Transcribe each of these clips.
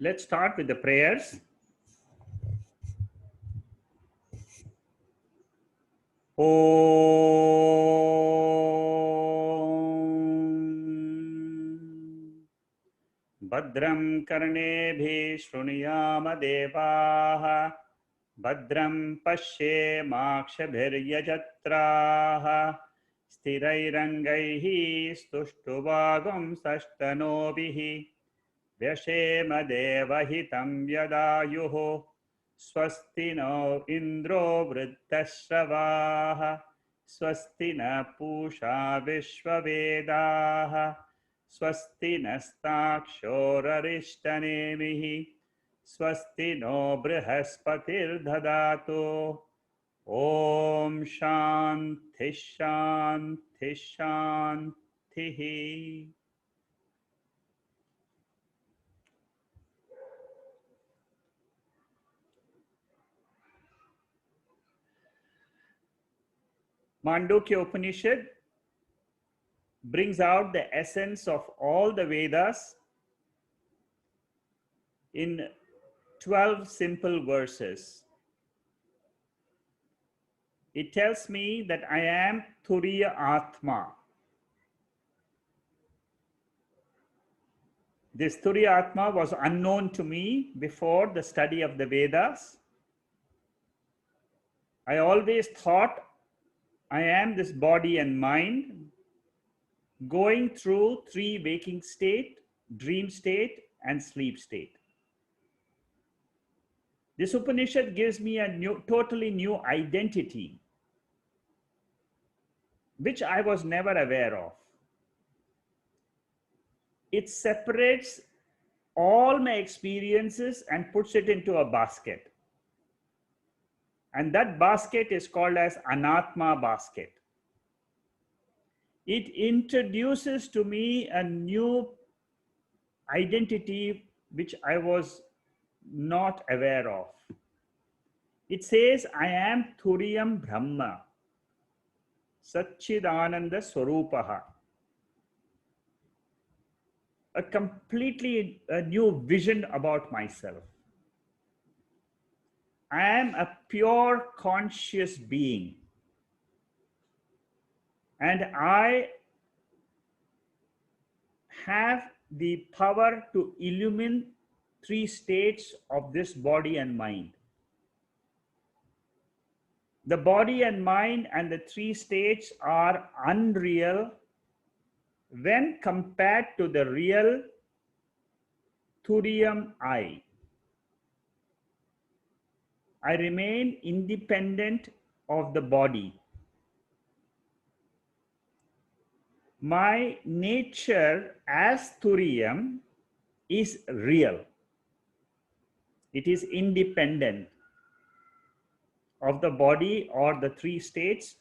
Let's start with the prayers. Om Badram Karnebhi Shruniyama Devaha Badram Pashe Makshabhiryajatraha Stirairangaihi Stuštuvagam Sastanobihi Vyashema Devahitam Yadayuho Swasti no Indro Vrittashravaha Swasti na Pusha Vishwavedaha Swasti nastakshorarishtanemihi Swasti no Brihaspati'r Dhadato Om Shanti Shanti Shanti. Mandukya Upanishad brings out the essence of all the Vedas in 12 simple verses. It tells me that I am Turiya Atma. This Turiya Atma was unknown to me before the study of the Vedas. I always thought I am this body and mind going through three: waking state, dream state, and sleep state. This Upanishad gives me a totally new identity, which I was never aware of. It separates all my experiences and puts it into a basket. And that basket is called as anatma basket. It introduces to me a new identity which I was not aware of. It says, I am Turiyam Brahma, Satchidananda Swarupaha. A completely new vision about myself. I am a pure conscious being. And I have the power to illumine three states of this body and mind. The body and mind and the three states are unreal when compared to the real Turiyam I. I remain independent of the body. My nature as Turiyam is real. It is independent of the body or the three states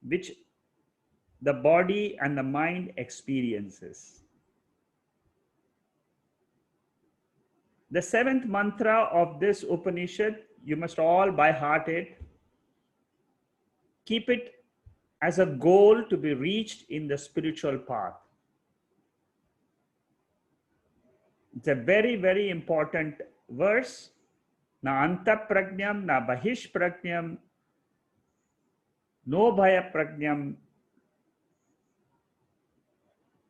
which the body and the mind experiences. The seventh mantra of this Upanishad, you must all by heart it. Keep it as a goal to be reached in the spiritual path. It's a very, very important verse. Na anta prajnam, na bahish prajnam, no bhaya prajnam.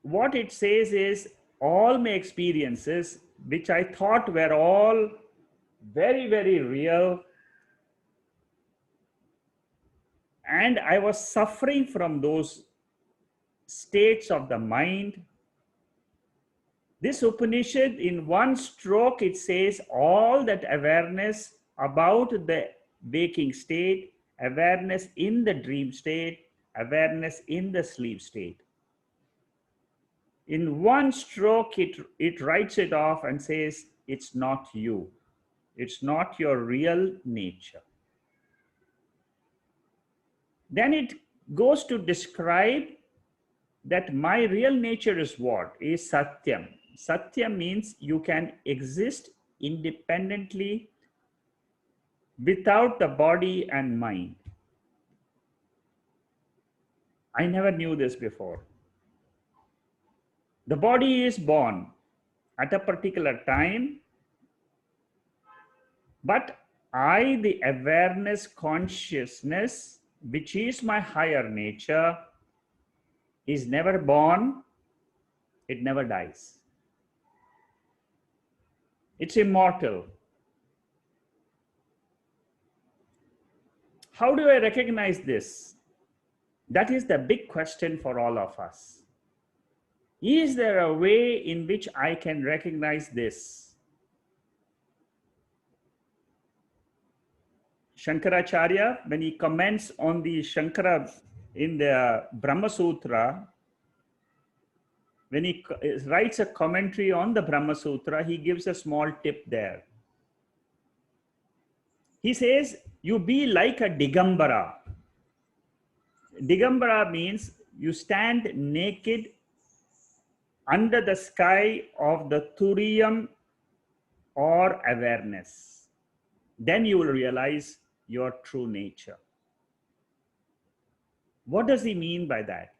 What it says is all my experiences, which I thought were all very, very real, and I was suffering from those states of the mind. This Upanishad, in one stroke, it says all that awareness about the waking state, awareness in the dream state, awareness in the sleep state. In one stroke, it writes it off and says, it's not you. It's not your real nature. Then it goes to describe that my real nature is what? Is Satyam. Satyam means you can exist independently without the body and mind. I never knew this before. The body is born. at a particular time, but I, the awareness consciousness, which is my higher nature, is never born, it never dies. It's immortal. How do I recognize this? That is the big question for all of us. Is there a way in which I can recognize this? Shankaracharya, when he comments on the Shankara in the Brahma Sutra, when he writes a commentary on the Brahma Sutra, he gives a small tip there. He says, you be like a Digambara. Digambara means you stand naked under the sky of the Turiyam or awareness. Then you will realize your true nature. What does he mean by that?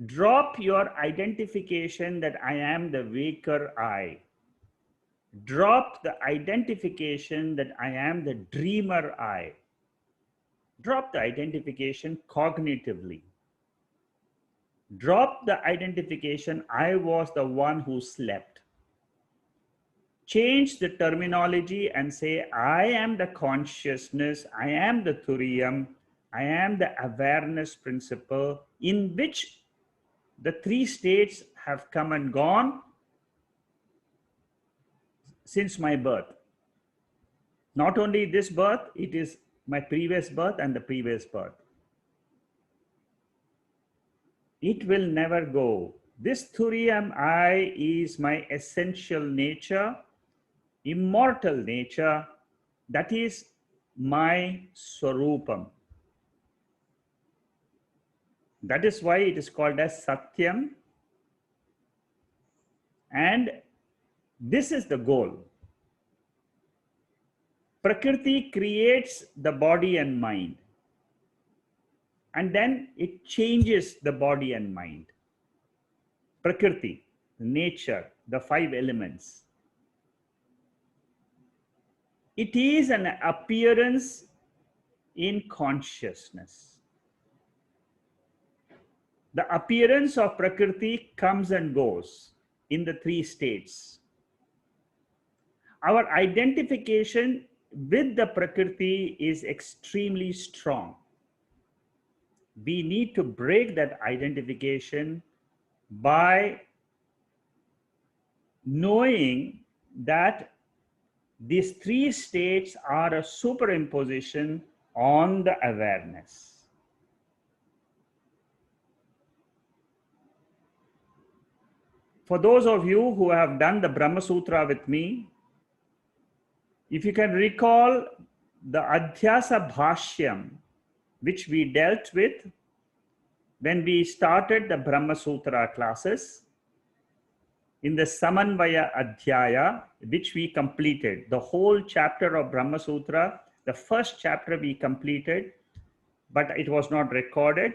Drop your identification that I am the waker I. Drop the identification that I am the dreamer I. Drop the identification cognitively. Drop the identification I was the one who slept. Change the terminology and say, I am the consciousness, I am the Turiyam, I am the awareness principle in which the three states have come and gone since my birth. Not only this birth, it is my previous birth and the previous birth. It will never go. This Turiyam I is my essential nature, immortal nature, that is my Swarupam. That is why it is called as Satyam. And this is the goal. Prakrti creates the body and mind. And then it changes the body and mind. Prakrti, nature, the five elements. It is an appearance in consciousness. The appearance of Prakrti comes and goes in the three states. Our identification with the Prakrti is extremely strong. We need to break that identification by knowing that these three states are a superimposition on the awareness. For those of you who have done the Brahma Sutra with me, if you can recall the Adhyasa Bhashyam, which we dealt with when we started the Brahma Sutra classes, in the Samanvaya Adhyaya, which we completed, the whole chapter of Brahma Sutra, the first chapter we completed, but it was not recorded.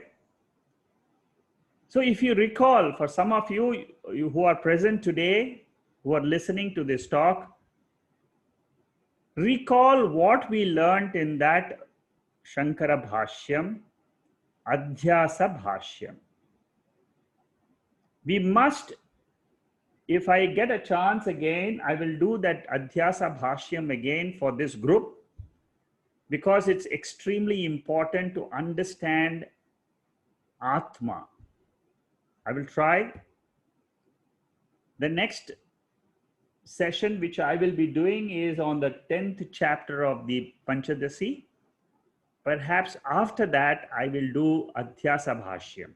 So if you recall, for some of you who are present today, who are listening to this talk, recall what we learned in that Shankara Bhashyam, Adhyasa Bhashyam. We must, if I get a chance again, I will do that Adhyasa Bhashyam again for this group, because it's extremely important to understand Atma. I will try. The next session which I will be doing is on the 10th chapter of the Panchadasi. Perhaps after that, I will do Adhyasa Bhashyam.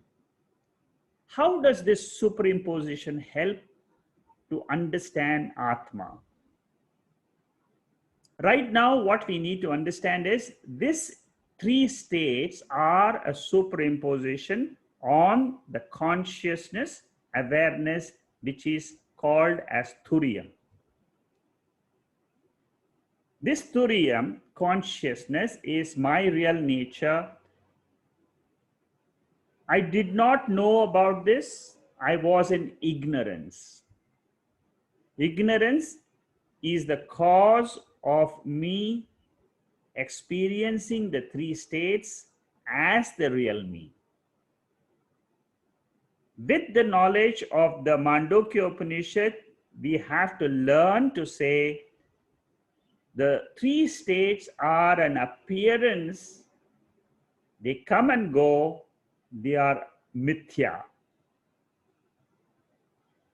How does this superimposition help to understand Atma? Right now, what we need to understand is these three states are a superimposition on the consciousness, awareness, which is called as Turiya. This Turiyam, consciousness, is my real nature. I did not know about this. I was in ignorance. Ignorance is the cause of me experiencing the three states as the real me. With the knowledge of the Mandukya Upanishad, we have to learn to say the three states are an appearance, they come and go, they are mithya.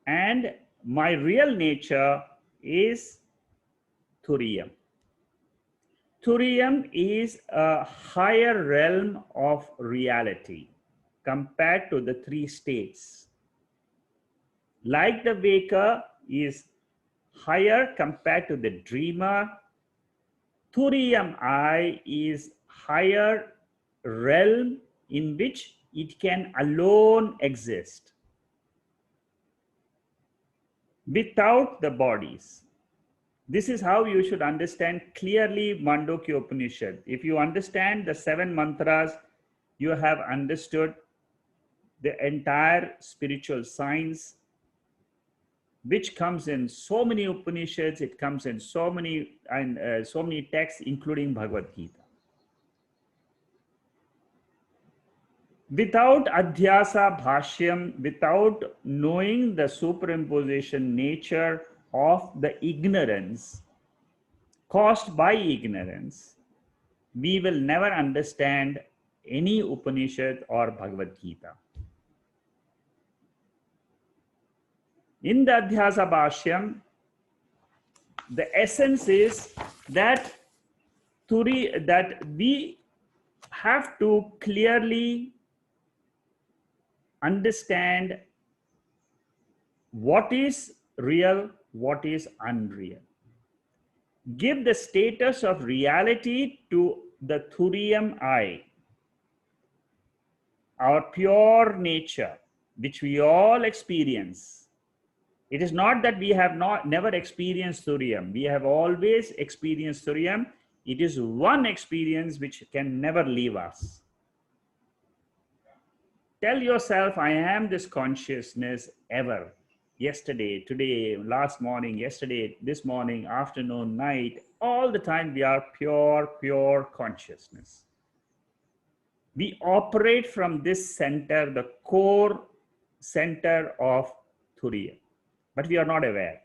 And my real nature is Turiya. Turiyam is a higher realm of reality compared to the three states. Like the waker is higher compared to the dreamer, Turiyam I is higher realm in which it can alone exist without the bodies. This is how you should understand clearly Mandukya Upanishad. If you understand the 7 mantras, you have understood the entire spiritual science, which comes in so many Upanishads. It comes in so many texts, including Bhagavad Gita. Without adhyasa bhashyam, without knowing the superimposition nature of the ignorance caused by ignorance, we will never understand any Upanishad or Bhagavad Gita. In the Adhyasa Bhashyam, the essence is that we have to clearly understand what is real, what is unreal. Give the status of reality to the Turiyam I, our pure nature, which we all experience. It is not that we have never experienced Turiyam. We have always experienced Turiyam. It is one experience which can never leave us. Tell yourself, I am this consciousness ever. Yesterday, today, last morning, yesterday, this morning, afternoon, night, all the time we are pure consciousness. We operate from this center, the core center of Turiya, but we are not aware.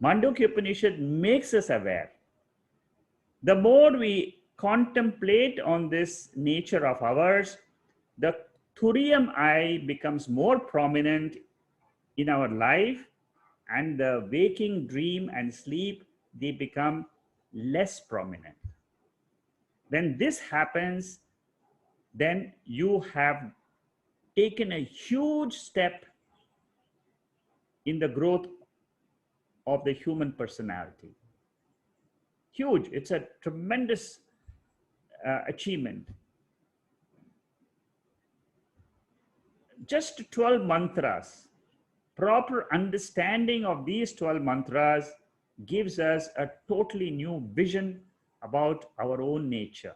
Mandukya Upanishad makes us aware. The more we contemplate on this nature of ours, the Turiyam I becomes more prominent in our life, and the waking, dream, and sleep, they become less prominent. When this happens, then you have taken a huge step in the growth of the human personality. Huge. It's a tremendous achievement. Just 12 mantras, proper understanding of these 12 mantras gives us a totally new vision about our own nature.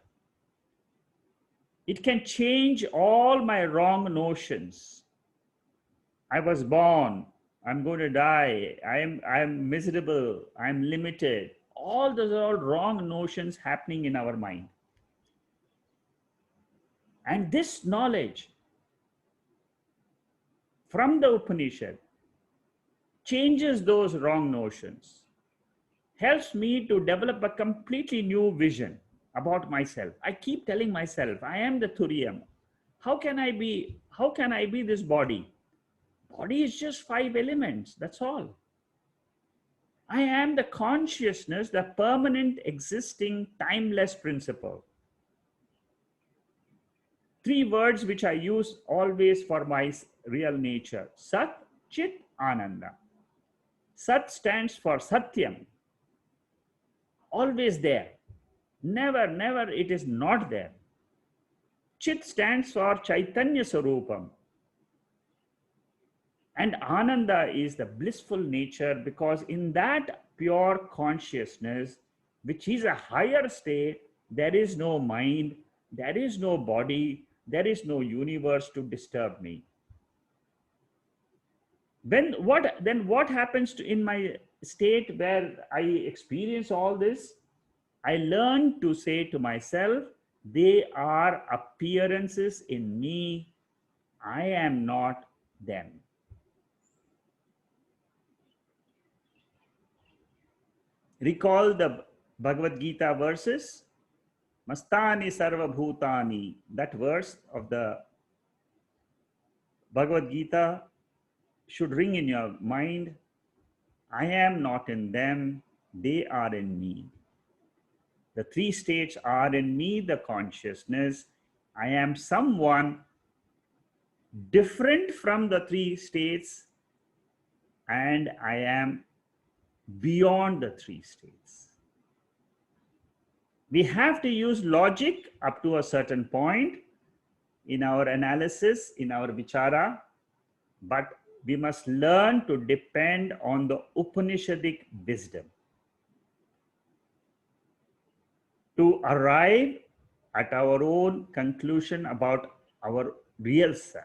It can change all my wrong notions. I was born, I'm going to die, I'm miserable, I'm limited. All those are all wrong notions happening in our mind. And this knowledge from the Upanishad changes those wrong notions, helps me to develop a completely new vision about myself. I keep telling myself, I am the Turiyam. How can I be this body? Body is just 5 elements, that's all. I am the consciousness, the permanent, existing, timeless principle. 3 words which I use always for my real nature: Sat, Chit, Ananda. Sat stands for Satyam, always there. Never it is not there. Chit stands for Chaitanya Sarupam. And Ananda is the blissful nature, because in that pure consciousness, which is a higher state, there is no mind, there is no body, there is no universe to disturb me. Then what happens to in my state where I experience all this? I learn to say to myself, they are appearances in me. I am not them. Recall the Bhagavad Gita verses. Mastani sarva bhutani. That verse of the Bhagavad Gita should ring in your mind. I am not in them, they are in me. The three states are in me, the consciousness. I am someone different from the three states, and I am beyond the three states. We have to use logic up to a certain point in our analysis, in our vichara, but we must learn to depend on the Upanishadic wisdom to arrive at our own conclusion about our real self.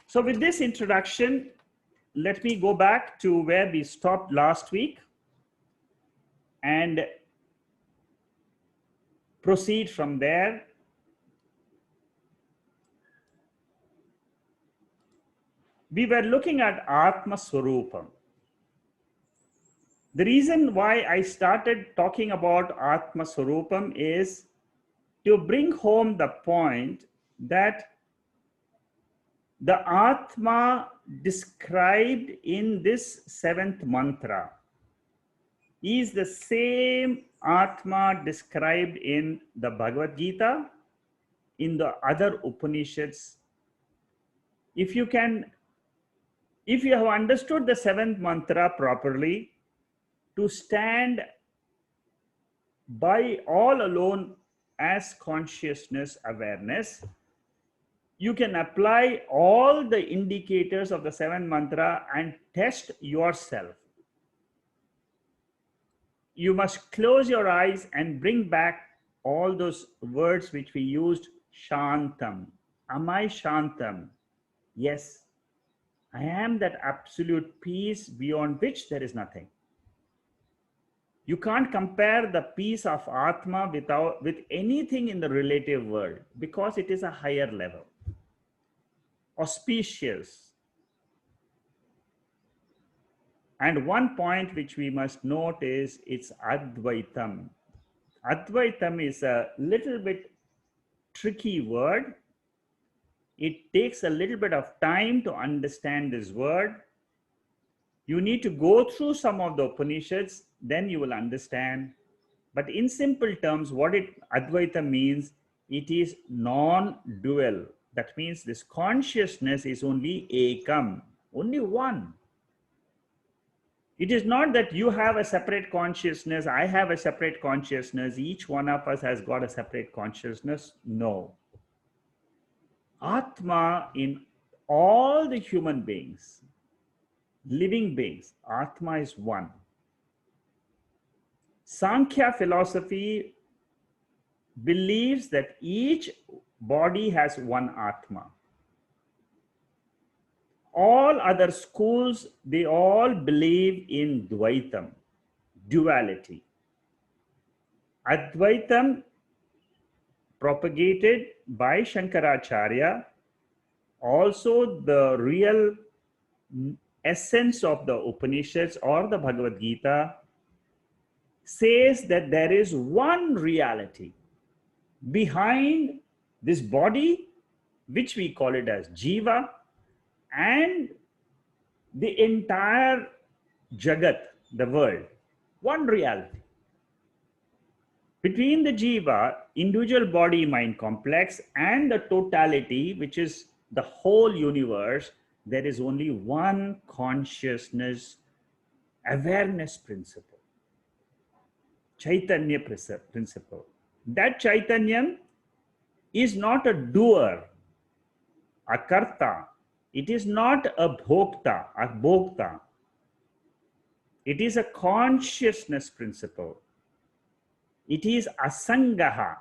So with this introduction, let me go back to where we stopped last week and proceed from there. We were looking at Atma Swarupam. The reason why I started talking about Atma Swarupam is to bring home the point that the Atma described in this seventh mantra is the same Atma described in the Bhagavad Gita, in the other Upanishads. If you have understood the seventh mantra properly, to stand by all alone as consciousness awareness, you can apply all the indicators of the seventh mantra and test yourself. You must close your eyes and bring back all those words which we used. Shantam. Am I Shantam? Yes, I am that absolute peace beyond which there is nothing. You can't compare the peace of Atma with anything in the relative world because it is a higher level. Auspicious. And one point which we must note is it's Advaitam. Advaitam is a little bit tricky word. It takes a little bit of time to understand this word. You need to go through some of the Upanishads, then you will understand. But in simple terms, what Advaita means, it is non-dual. That means this consciousness is only ekam, only one. It is not that you have a separate consciousness, I have a separate consciousness, each one of us has got a separate consciousness. No. Atma in all the human beings, living beings, Atma is one. Sankhya philosophy believes that each body has one Atma. All other schools, they all believe in Dvaitam, duality. Advaitam, propagated by Shankaracharya, also the real essence of the Upanishads or the Bhagavad Gita, says that there is one reality behind this body, which we call it as Jiva, and the entire Jagat, the world. One reality. Between the Jiva, individual body-mind complex, and the totality, which is the whole universe, there is only one consciousness, awareness principle. Chaitanya principle. That Chaitanya is not a doer, a karta. It is not a bhokta, a bhokta. It is a consciousness principle. It is asangaha.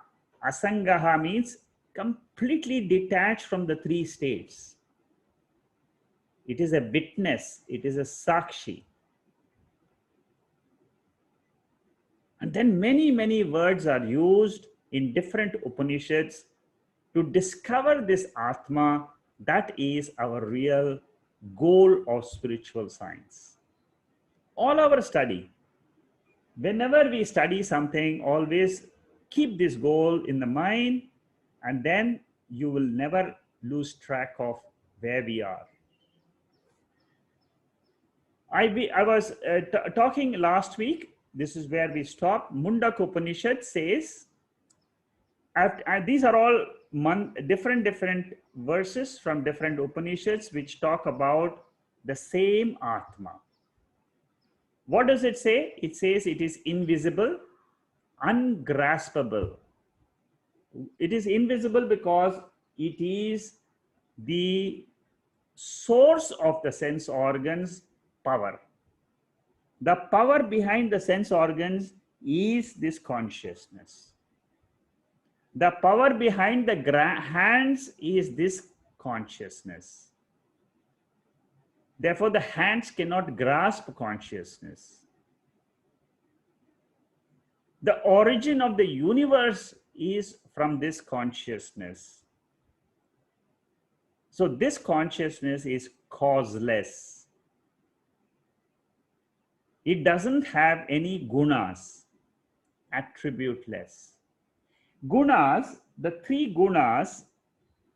Asangaha means completely detached from the three states. It is a witness. It is a sakshi. And then many, many words are used in different Upanishads to discover this Atma that is our real goal of spiritual science. All our study, whenever we study something, always keep this goal in the mind, and then you will never lose track of where we are. I was talking last week. This is where we stopped. Mandukya Upanishad says, these are all different verses from different Upanishads which talk about the same Atma. What does it say? It says it is invisible, ungraspable. It is invisible because it is the source of the sense organs' power. The power behind the sense organs is this consciousness. The power behind the hands is this consciousness. Therefore, the hands cannot grasp consciousness. The origin of the universe is from this consciousness. So this consciousness is causeless. It doesn't have any gunas, attributeless. Gunas, the three gunas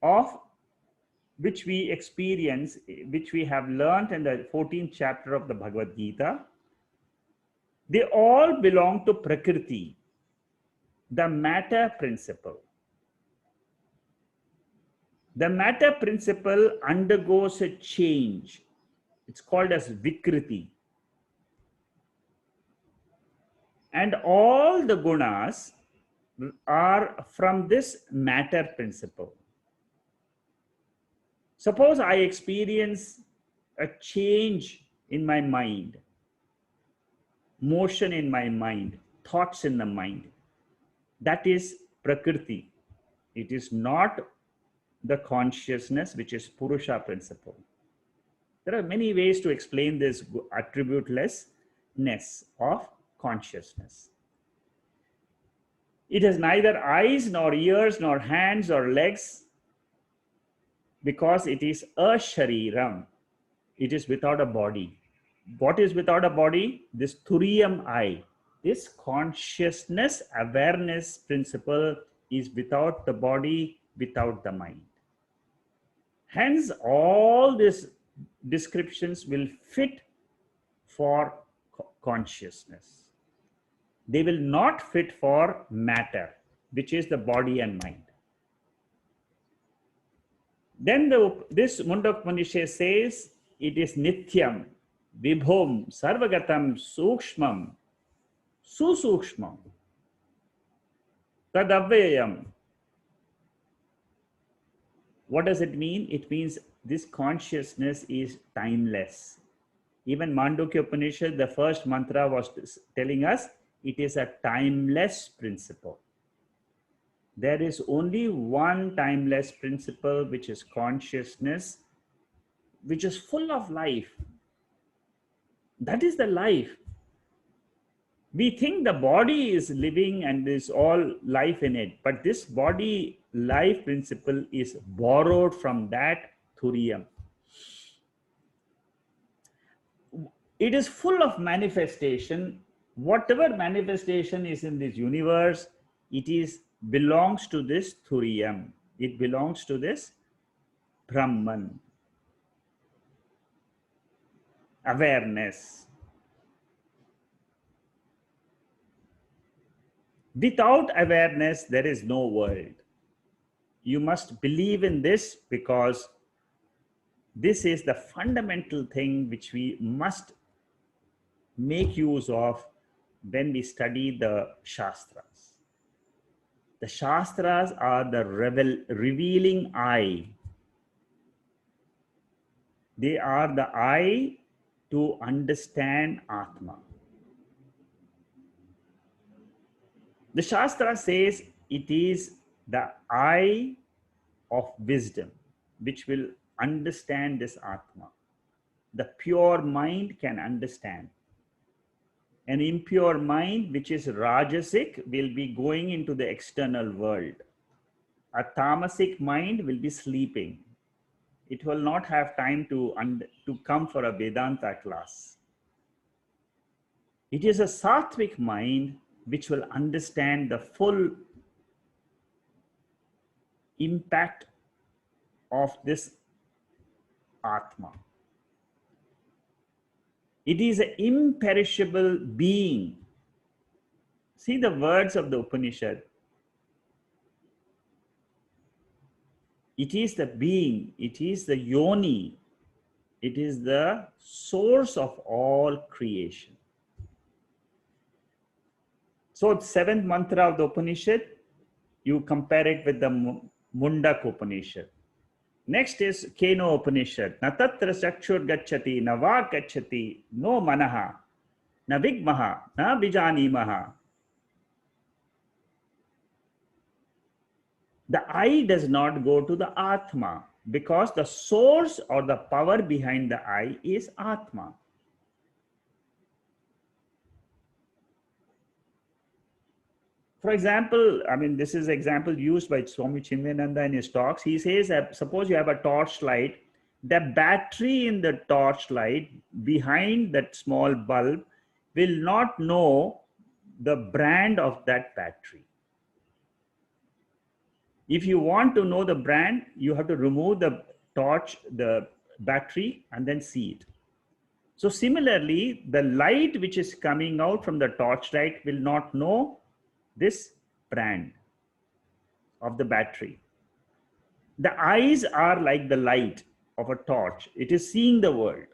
of which we experience, which we have learned in the 14th chapter of the Bhagavad Gita, they all belong to prakrti, the matter principle. The matter principle undergoes a change. It's called as vikriti. And all the gunas are from this matter principle. Suppose I experience a change in my mind, motion in my mind, thoughts in the mind. That is prakrti. It is not the consciousness, which is Purusha principle. There are many ways to explain this attributelessness of consciousness. It has neither eyes, nor ears, nor hands, or legs, because it is ashariram. It is without a body. What is without a body? This Turiyam I. This consciousness, awareness principle is without the body, without the mind. Hence, all these descriptions will fit for consciousness. They will not fit for matter, which is the body and mind. Then this Mandukya Upanishad says it is nityam, vibhom, sarvagatam, sukshmam, susukshmam, tadavyayam. What does it mean? It means this consciousness is timeless. Even Mandukya Upanishad, the first mantra was telling us it is a timeless principle. There is only one timeless principle, which is consciousness, which is full of life. That is the life. We think the body is living and there's all life in it, but this body life principle is borrowed from that Turiya. It is full of manifestation. Whatever manifestation is in this universe, it belongs to this Turiyam. It belongs to this Brahman. Awareness. Without awareness, there is no world. You must believe in this, because this is the fundamental thing which we must make use of when we study the Shastras. The Shastras are the revealing eye. They are the eye to understand Atma. The Shastra says it is the eye of wisdom which will understand this Atma. The pure mind can understand. An impure mind, which is rajasic, will be going into the external world. A tamasic mind will be sleeping. It will not have time to come for a Vedanta class. It is a sattvic mind which will understand the full impact of this atma. It is an imperishable being. See the words of the Upanishad. It is the being, it is the yoni, it is the source of all creation. So the seventh mantra of the Upanishad, you compare it with the Mundak Upanishad. Next is Keno Upanishad. Na tatra chakshur gacchati, na vak gacchati, no manaha, na vigmaha, na bijanimaha. The I does not go to the atma because the source or the power behind the I is atma. For example, I mean, this is example used by Swami Chinmayananda in his talks. He says that suppose you have a torchlight, the battery in the torchlight behind that small bulb will not know the brand of that battery. If you want to know the brand, you have to remove the torch, the battery, and then see it. So similarly, the light which is coming out from the torchlight will not know this brand of the battery. The eyes are like the light of a torch. It is seeing the world.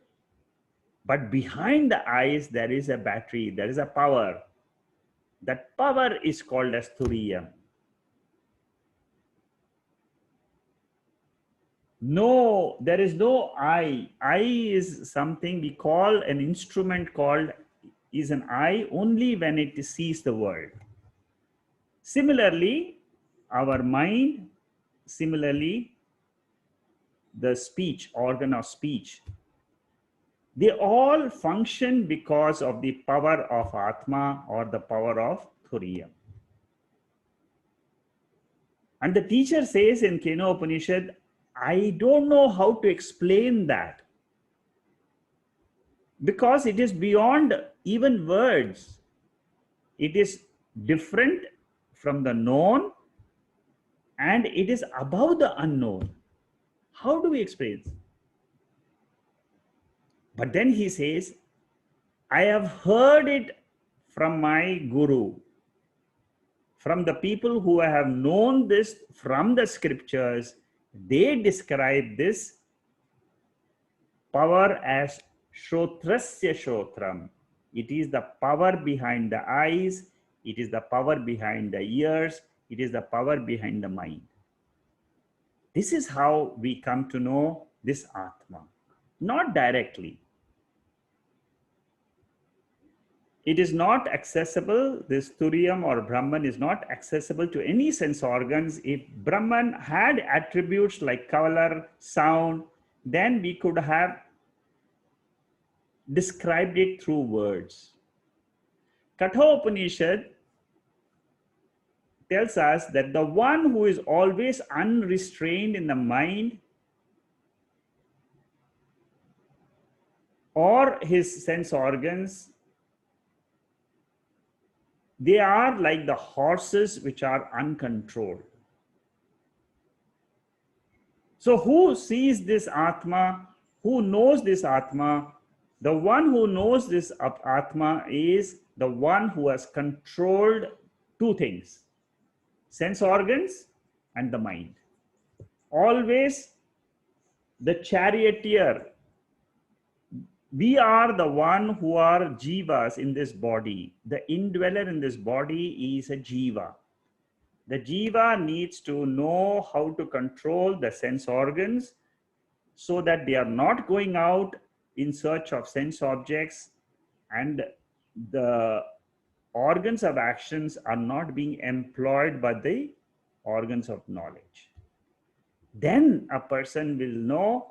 But behind the eyes, there is a battery, there is a power. That power is called as Turiya. No, there is no I. I is something we call an instrument called is an I only when it sees the world. Similarly, our mind, similarly, the speech, organ of speech, they all function because of the power of Atma or the power of Turiya. And the teacher says in Keno Upanishad, I don't know how to explain that because it is beyond even words. It is different from the known and it is above the unknown. How do we explain this? But then he says, I have heard it from my guru, from the people who have known this from the scriptures. They describe this power as Shrotrasya Shrotram. It is the power behind the eyes, it is the power behind the ears, it is the power behind the mind. This is how we come to know this Atma. Not directly. It is not accessible, this Turiyam or Brahman is not accessible to any sense organs. If Brahman had attributes like color, sound, then we could have described it through words. Katha Upanishad tells us that the one who is always unrestrained in the mind or his sense organs, they are like the horses which are uncontrolled. So who sees this Atma? Who knows this Atma? The one who knows this Atma is the one who has controlled two things, sense organs and the mind. Always the charioteer. We are the one who are jivas in this body. The indweller in this body is a jiva. The jiva needs to know how to control the sense organs so that they are not going out in search of sense objects and the organs of actions are not being employed by the organs of knowledge. Then a person will know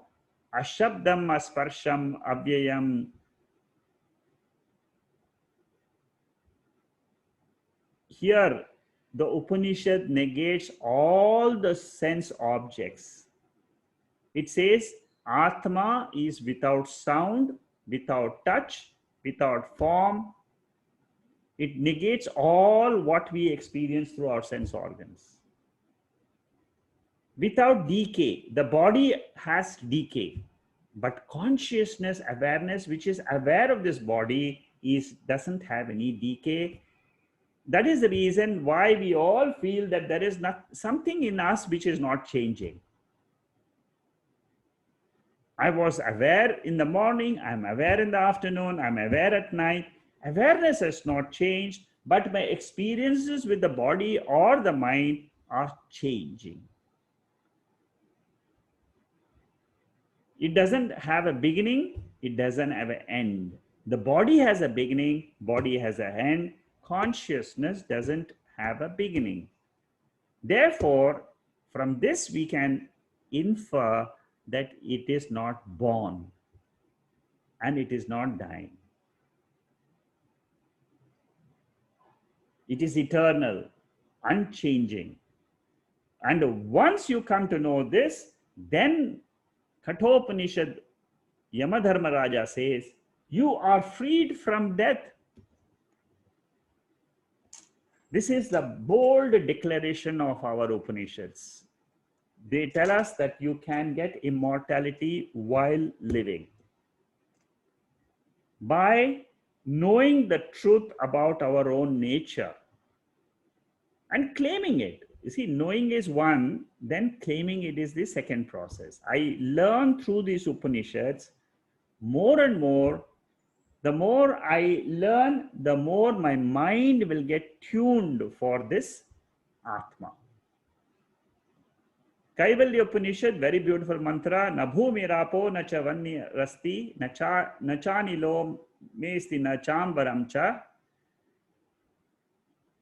ashabdam asparsham avyayam. Here, the Upanishad negates all the sense objects. It says atma is without sound, without touch, without form. It negates all what we experience through our sense organs. Without decay, the body has decay, but consciousness, awareness, which is aware of this body, doesn't have any decay. That is the reason why we all feel that there is not something in us which is not changing. I was aware in the morning, I'm aware in the afternoon, I'm aware at night. Awareness has not changed, but my experiences with the body or the mind are changing. It doesn't have a beginning, it doesn't have an end. The body has a beginning, body has an end. Consciousness doesn't have a beginning. Therefore, from this we can infer that it is not born and it is not dying. It is eternal, unchanging. And once you come to know this, then Kathopanishad Yamadharmaraja says, you are freed from death. This is the bold declaration of our Upanishads. They tell us that you can get immortality while living. By knowing the truth about our own nature and claiming it. You see, knowing is one, then claiming it is the second process. I learn through these Upanishads more and more. The more I learn, the more my mind will get tuned for this Atma. Kaivalya Upanishad, very beautiful mantra. Na bhumi rapo na cha vanni rasti na chanilo mesti na chambaram cha.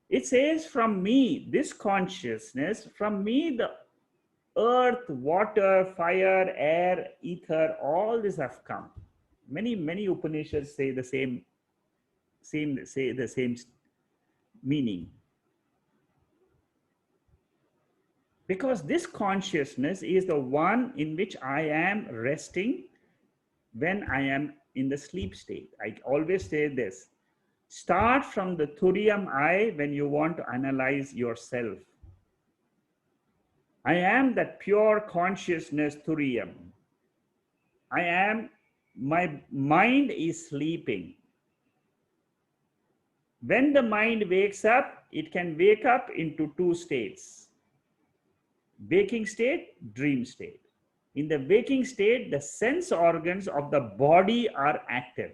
It says, from me, this consciousness, from me, the earth, water, fire, air, ether, all this have come. Many Upanishads say the same meaning. Because this consciousness is the one in which I am resting when I am in the sleep state. I always say this. Start from the Turiyam I when you want to analyze yourself. I am that pure consciousness Turiyam. My mind is sleeping. When the mind wakes up, it can wake up into two states. Waking state, dream state. In the waking state, the sense organs of the body are active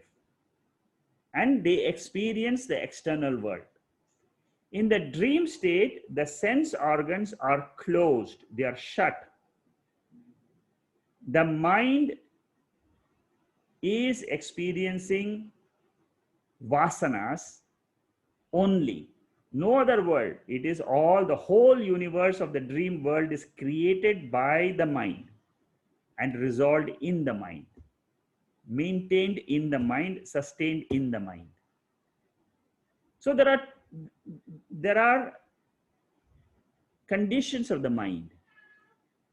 and they experience the external world. In the dream state, the sense organs are closed, they are shut. The mind is experiencing vasanas only. No other world. It is all, the whole universe of the dream world is created by the mind and resolved in the mind, maintained in the mind, sustained in the mind. So there are conditions of the mind.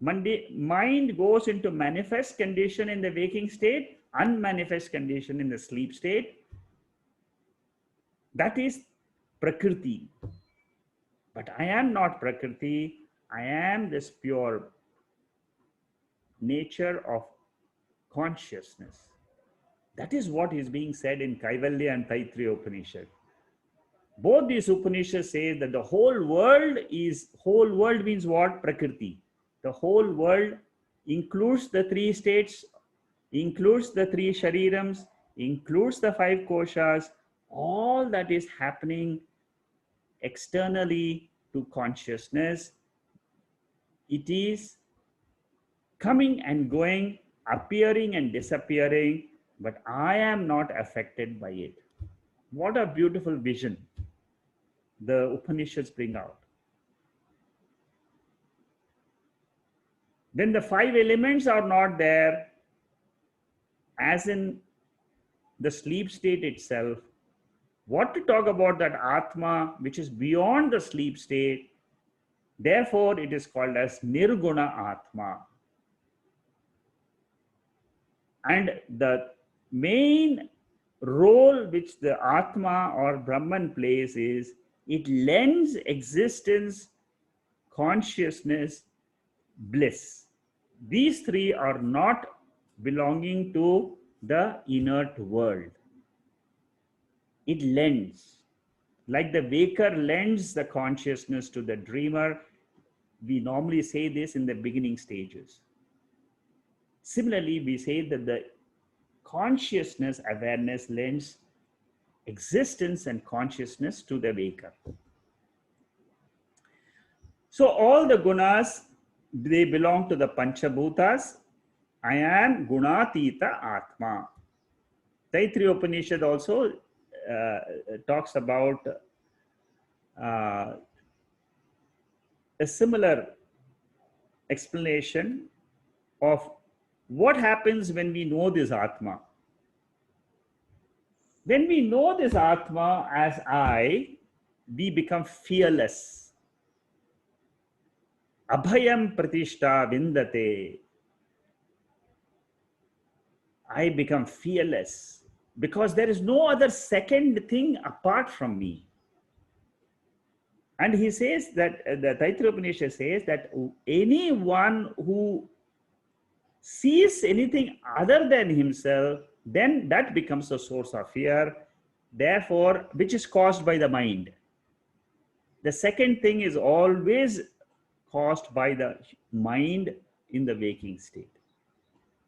Mind goes into manifest condition in the waking state, unmanifest condition in the sleep state. That is prakrti. But I am not prakrti. I am this pure nature of consciousness. That is what is being said in Kaivalya and Taittiriya Upanishad. Both these Upanishads say that the whole world means what? Prakriti. The whole world includes the three states, includes the three sharirams, includes the five koshas, all that is happening externally to consciousness. It is coming and going, appearing and disappearing, but I am not affected by it. What a beautiful vision the Upanishads bring out. When the five elements are not there, as in the sleep state itself. What to talk about that Atma, which is beyond the sleep state? Therefore, it is called as Nirguna Atma. And the main role which the Atma or Brahman plays is it lends existence, consciousness, bliss. These three are not belonging to the inert world. It lends. Like the waker lends the consciousness to the dreamer, we normally say this in the beginning stages. Similarly, we say that the consciousness awareness lends existence and consciousness to the waker. So all the gunas, they belong to the Panchabhutas. I am Gunatita Atma. Taittiriya Upanishad also talks about a similar explanation of what happens when we know this Atma. When we know this Atma as I, we become fearless. Abhayam pratishta vindate. I become fearless because there is no other second thing apart from me. And he says that, the Taittiriya Upanishad says that anyone who sees anything other than himself, then that becomes a source of fear, therefore, which is caused by the mind. The second thing is always caused by the mind in the waking state.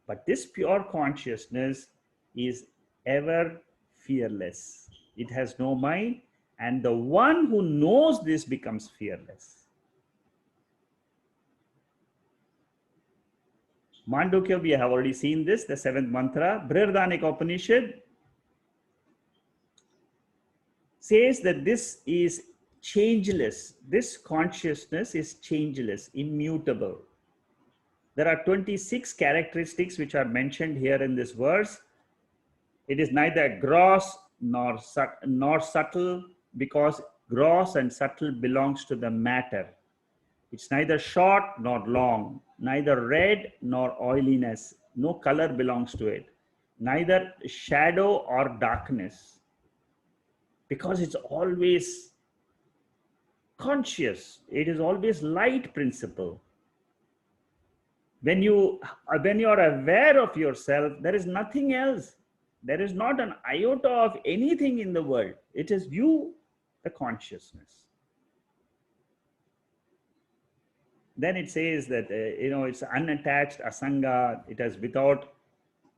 But this pure consciousness is ever fearless. It has no mind, and the one who knows this becomes fearless. Mandukya, we have already seen this, the seventh mantra. Brihadaranyaka Upanishad says that this is changeless. This consciousness is changeless, immutable. There are 26 characteristics which are mentioned here in this verse. It is neither gross nor subtle, because gross and subtle belongs to the matter. It's neither short nor long, neither red nor oiliness. No color belongs to it. Neither shadow or darkness, because it's always conscious. It is always light principle. When you are aware of yourself, there is nothing else. There is not an iota of anything in the world. It is you, the consciousness. Then it says that, it's unattached, asanga. It is without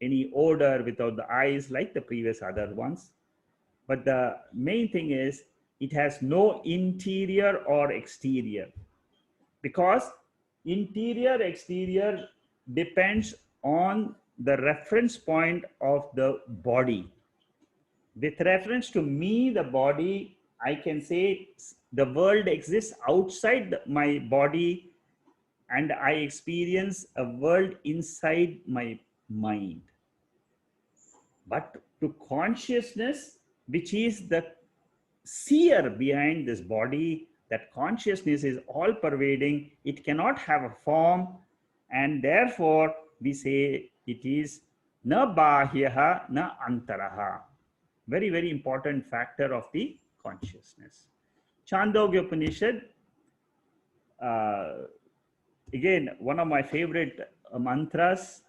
any odor, without the eyes, like the previous other ones. But the main thing is, it has no interior or exterior, because interior, exterior depends on the reference point of the body. With reference to me, the body, I can say the world exists outside my body, and I experience a world inside my mind. But to consciousness, which is the seer behind this body, that consciousness is all pervading, it cannot have a form, and therefore we say it is na bahyaha na antaraha. Very, very important factor of the consciousness. Chandogya Upanishad, again, one of my favorite mantras.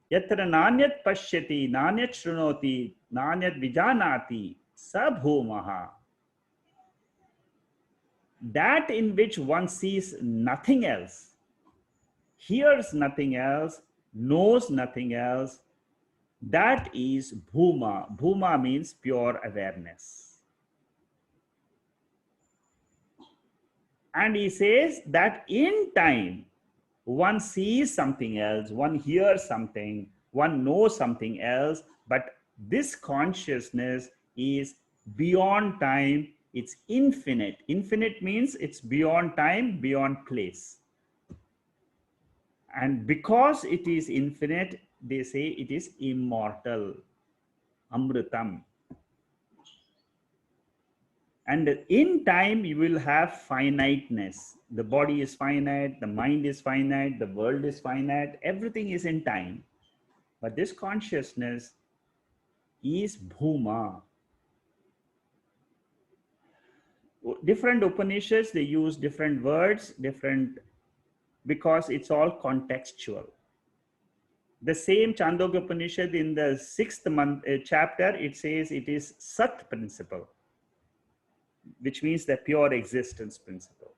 Yatra nanyat pashyati, nanyat shrunoti, nanyat vijanati, sabhumaha. That in which one sees nothing else, hears nothing else, knows nothing else, that is bhuma. Bhuma means pure awareness. And he says that in time, one sees something else, one hears something, one knows something else, but this consciousness is beyond time, it's infinite. Infinite means it's beyond time, beyond place. And because it is infinite, they say it is immortal, amritam. And in time, you will have finiteness. The body is finite, the mind is finite, the world is finite, everything is in time. But this consciousness is bhuma. Different Upanishads, they use different words, because it's all contextual. The same Chandogya Upanishad in the chapter, it says it is Sat principle, which means the pure existence principle.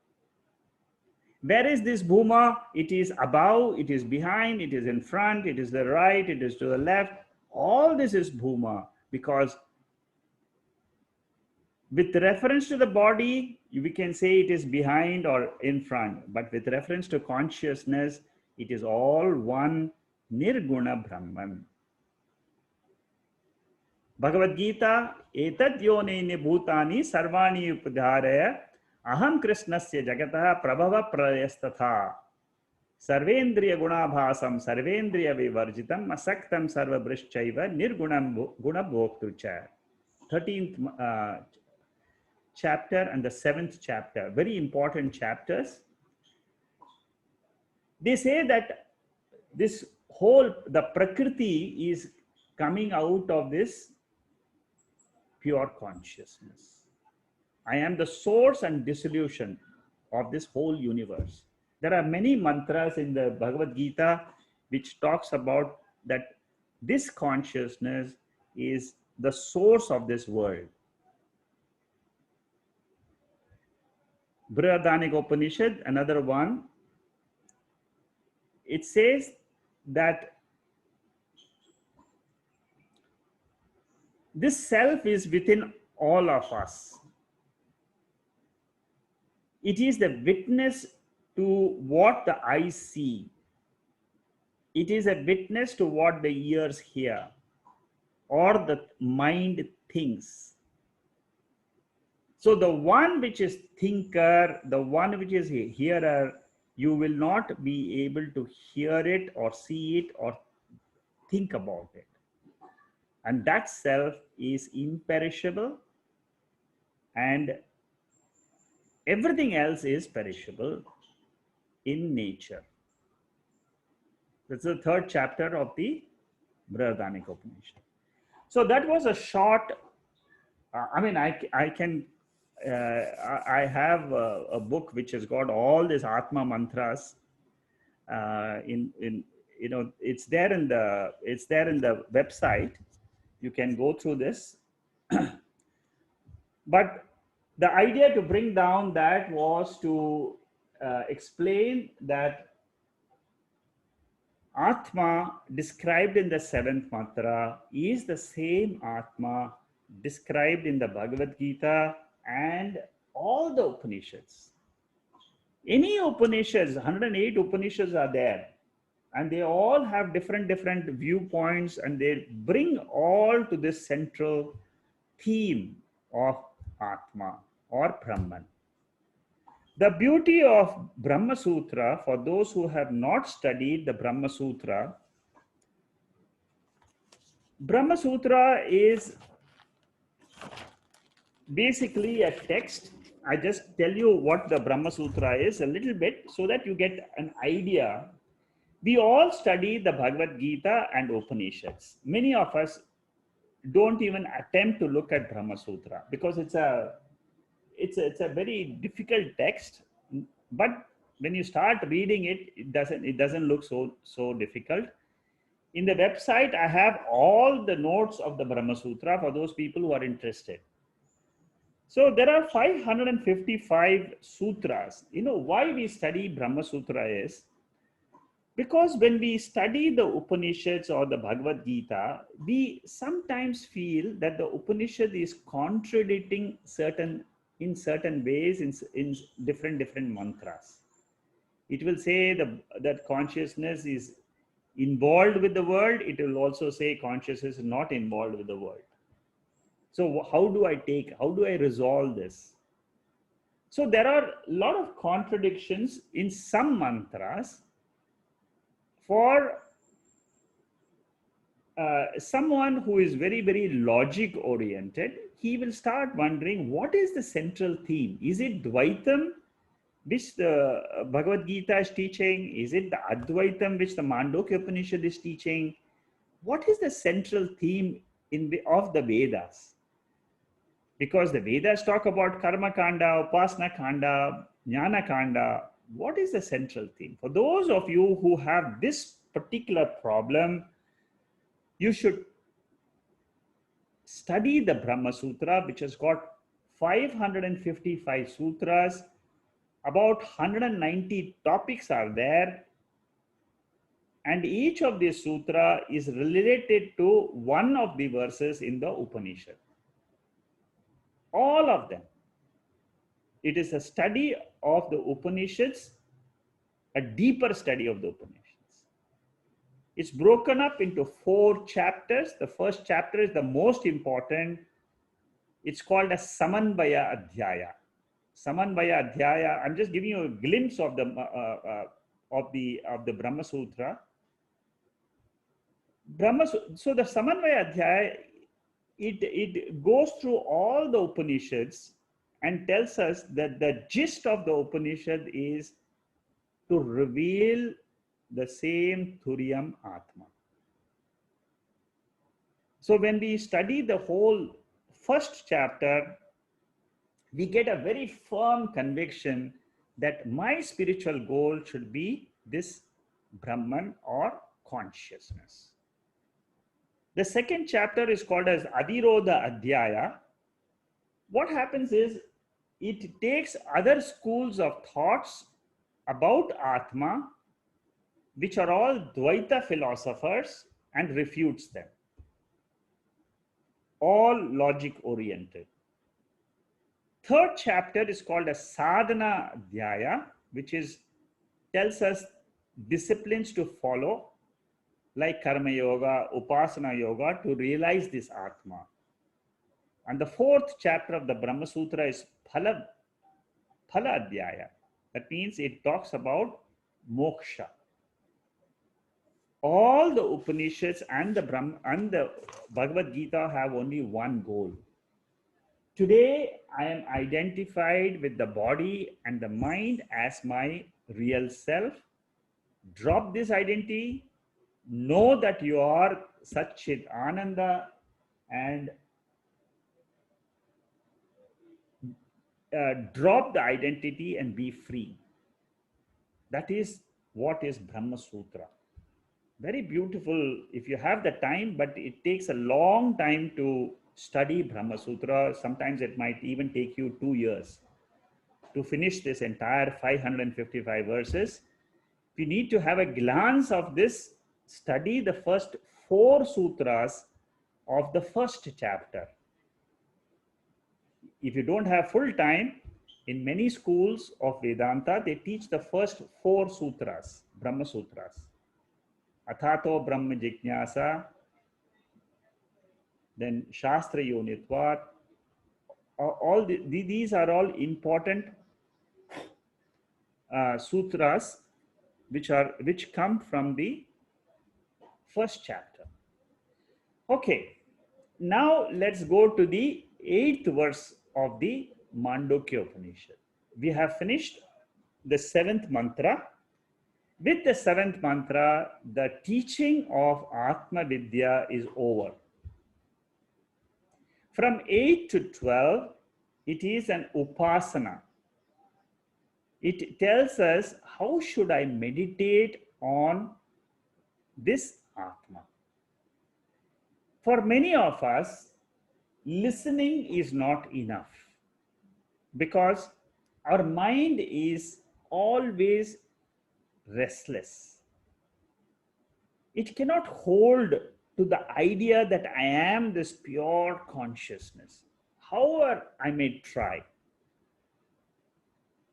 Where is this Bhuma? It is above, it is behind, it is in front, it is the right, it is to the left. All this is Bhuma, because with reference to the body, we can say it is behind or in front. But with reference to consciousness, it is all one Nirguna Brahman. Bhagavad Gita, Etad yoneni bhutani sarvani upadharaya aham krishnasya jagataha prabhava prayastatha sarvendriya gunabhasam sarvendriya vivarjitam asaktam sarva brishchaiva nirgunam gunabhoktrucha. 13th chapter and the 7th chapter, very important chapters. They say that this whole, the prakrti is coming out of this pure consciousness. I am the source and dissolution of this whole universe. There are many mantras in the Bhagavad Gita which talks about that this consciousness is the source of this world. Brihadanika Upanishad, another one, it says that this self is within all of us. It is the witness to what the eyes see. It is a witness to what the ears hear or the mind thinks. So the one which is thinker, the one which is a hearer, you will not be able to hear it or see it or think about it. And that self is imperishable, and everything else is perishable in nature. That's the 3rd chapter of the Brihadanika Upanishad. So that was a short, I have a book which has got all these Atma mantras it's there in the website. You can go through this. But the idea to bring down that was to explain that Atma described in the 7th mantra is the same Atma described in the Bhagavad Gita and all the Upanishads. Any Upanishads, 108 Upanishads are there, and they all have different viewpoints, and they bring all to this central theme of Atma or Brahman. The beauty of Brahma Sutra, for those who have not studied the Brahma Sutra is basically a text. I just tell you what the Brahma Sutra is a little bit so that you get an idea. We all study the Bhagavad Gita and Upanishads. Many of us don't even attempt to look at Brahma Sutra because it's a very difficult text. But when you start reading it, it doesn't look so difficult. In the website, I have all the notes of the Brahma Sutra for those people who are interested. So there are 555 sutras. You know why we study Brahma Sutra is because when we study the Upanishads or the Bhagavad Gita, we sometimes feel that the Upanishad is contradicting in certain ways in different mantras. It will say that consciousness is involved with the world. It will also say consciousness is not involved with the world. So how do I resolve this? So there are a lot of contradictions in some mantras, For someone who is very, very logic oriented, he will start wondering, what is the central theme? Is it Dvaitam, which the Bhagavad Gita is teaching? Is it the Advaitam, which the Mandukya Upanishad is teaching? What is the central theme of the Vedas? Because the Vedas talk about Karma Kanda, Upasana Kanda, Jnana Kanda. What is the central theme? For those of you who have this particular problem, you should study the Brahma Sutra, which has got 555 sutras. About 190 topics are there, and each of these sutra is related to one of the verses in the Upanishad. All of them. It is a study of the Upanishads, a deeper study of the Upanishads. It's broken up into 4 chapters. The first chapter is the most important. It's called a Samanvaya Adhyaya. Samanvaya Adhyaya. I'm just giving you a glimpse of the Brahma Sutra. So the Samanvaya Adhyaya, it goes through all the Upanishads and tells us that the gist of the Upanishad is to reveal the same Turiyam Atma. So when we study the whole first chapter, we get a very firm conviction that my spiritual goal should be this Brahman or consciousness. The second chapter is called as Adirodha Adhyaya. What happens is it takes other schools of thoughts about Atma, which are all Advaita philosophers, and refutes them. All logic oriented. Third chapter is called a Sadhana Adhyaya, which tells us disciplines to follow, like Karma Yoga, Upasana Yoga, to realize this Atma. And the fourth chapter of the Brahma Sutra is Phala Adhyaya. That means it talks about moksha. All the Upanishads and the Bhagavad Gita have only one goal. Today, I am identified with the body and the mind as my real self. Drop this identity. Know that you are Satchit Ananda, and drop the identity and be free. That is what is Brahma Sutra. Very beautiful if you have the time, but it takes a long time to study Brahma Sutra. Sometimes it might even take you 2 years to finish this entire 555 verses. If you need to have a glance of this, study the first 4 sutras of the first chapter. If you don't have full time, in many schools of Vedanta, they teach the first 4 sutras, Brahma Sutras. Athato Brahma Jijnasa, then Shastra Yonitvat. These are all important sutras which come from the first chapter. Okay, now let's go to the 8th verse of the Mandukya Upanishad. We have finished the 7th mantra. With the 7th mantra, the teaching of Atma Vidya is over. From 8 to 12, it is an upasana. It tells us, how should I meditate on this Atma? For many of us, listening is not enough, because our mind is always restless. It cannot hold to the idea that I am this pure consciousness. However I may try,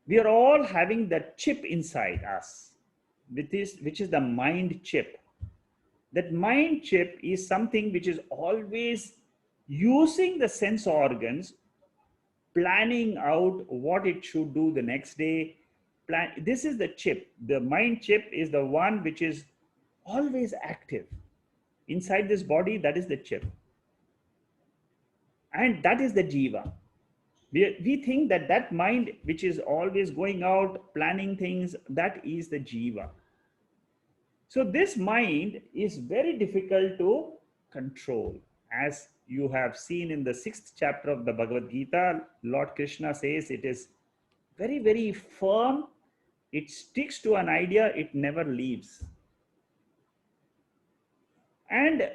we are all having that chip inside us, which is the mind chip. That mind chip is something which is always using the sense organs, planning out what it should do the next day. This is the chip. The mind chip is the one which is always active. Inside this body, that is the chip. And that is the jiva. We think that that mind, which is always going out, planning things, that is the jiva. So this mind is very difficult to control. As you have seen in the 6th chapter of the Bhagavad Gita, Lord Krishna says it is very, very firm. It sticks to an idea, it never leaves. And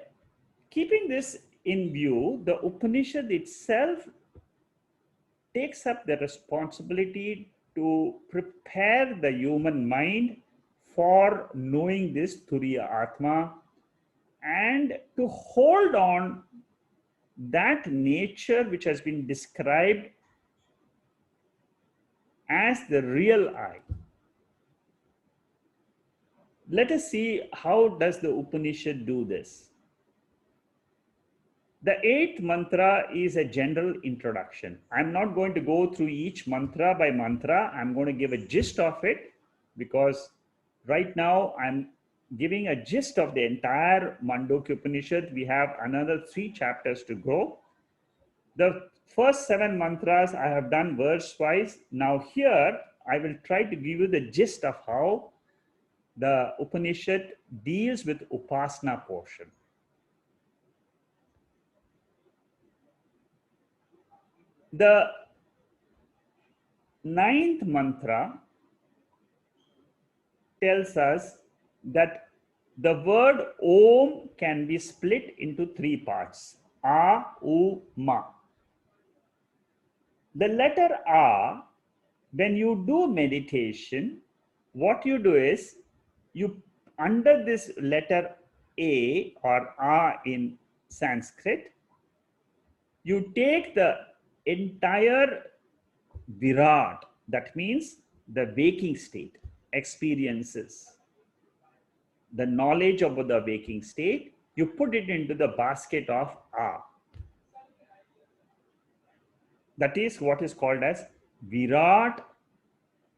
keeping this in view, the Upanishad itself takes up the responsibility to prepare the human mind for knowing this Turiya Atma and to hold on that nature which has been described as the real I. Let us see how does the Upanishad do this. The 8th mantra is a general introduction. I'm not going to go through each mantra by mantra. I'm going to give a gist of it because right now I'm giving a gist of the entire Mandukya Upanishad. We have another 3 chapters to go. The first 7 mantras I have done verse wise. Now here I will try to give you the gist of how the Upanishad deals with Upasana portion. The 9th mantra tells us that the word Om can be split into 3 parts. A, U, Ma. The letter A, when you do meditation, what you do is, you under this letter A or A in Sanskrit, you take the entire Virat, that means the waking state, experiences, the knowledge of the waking state, you put it into the basket of A. That is what is called as Virat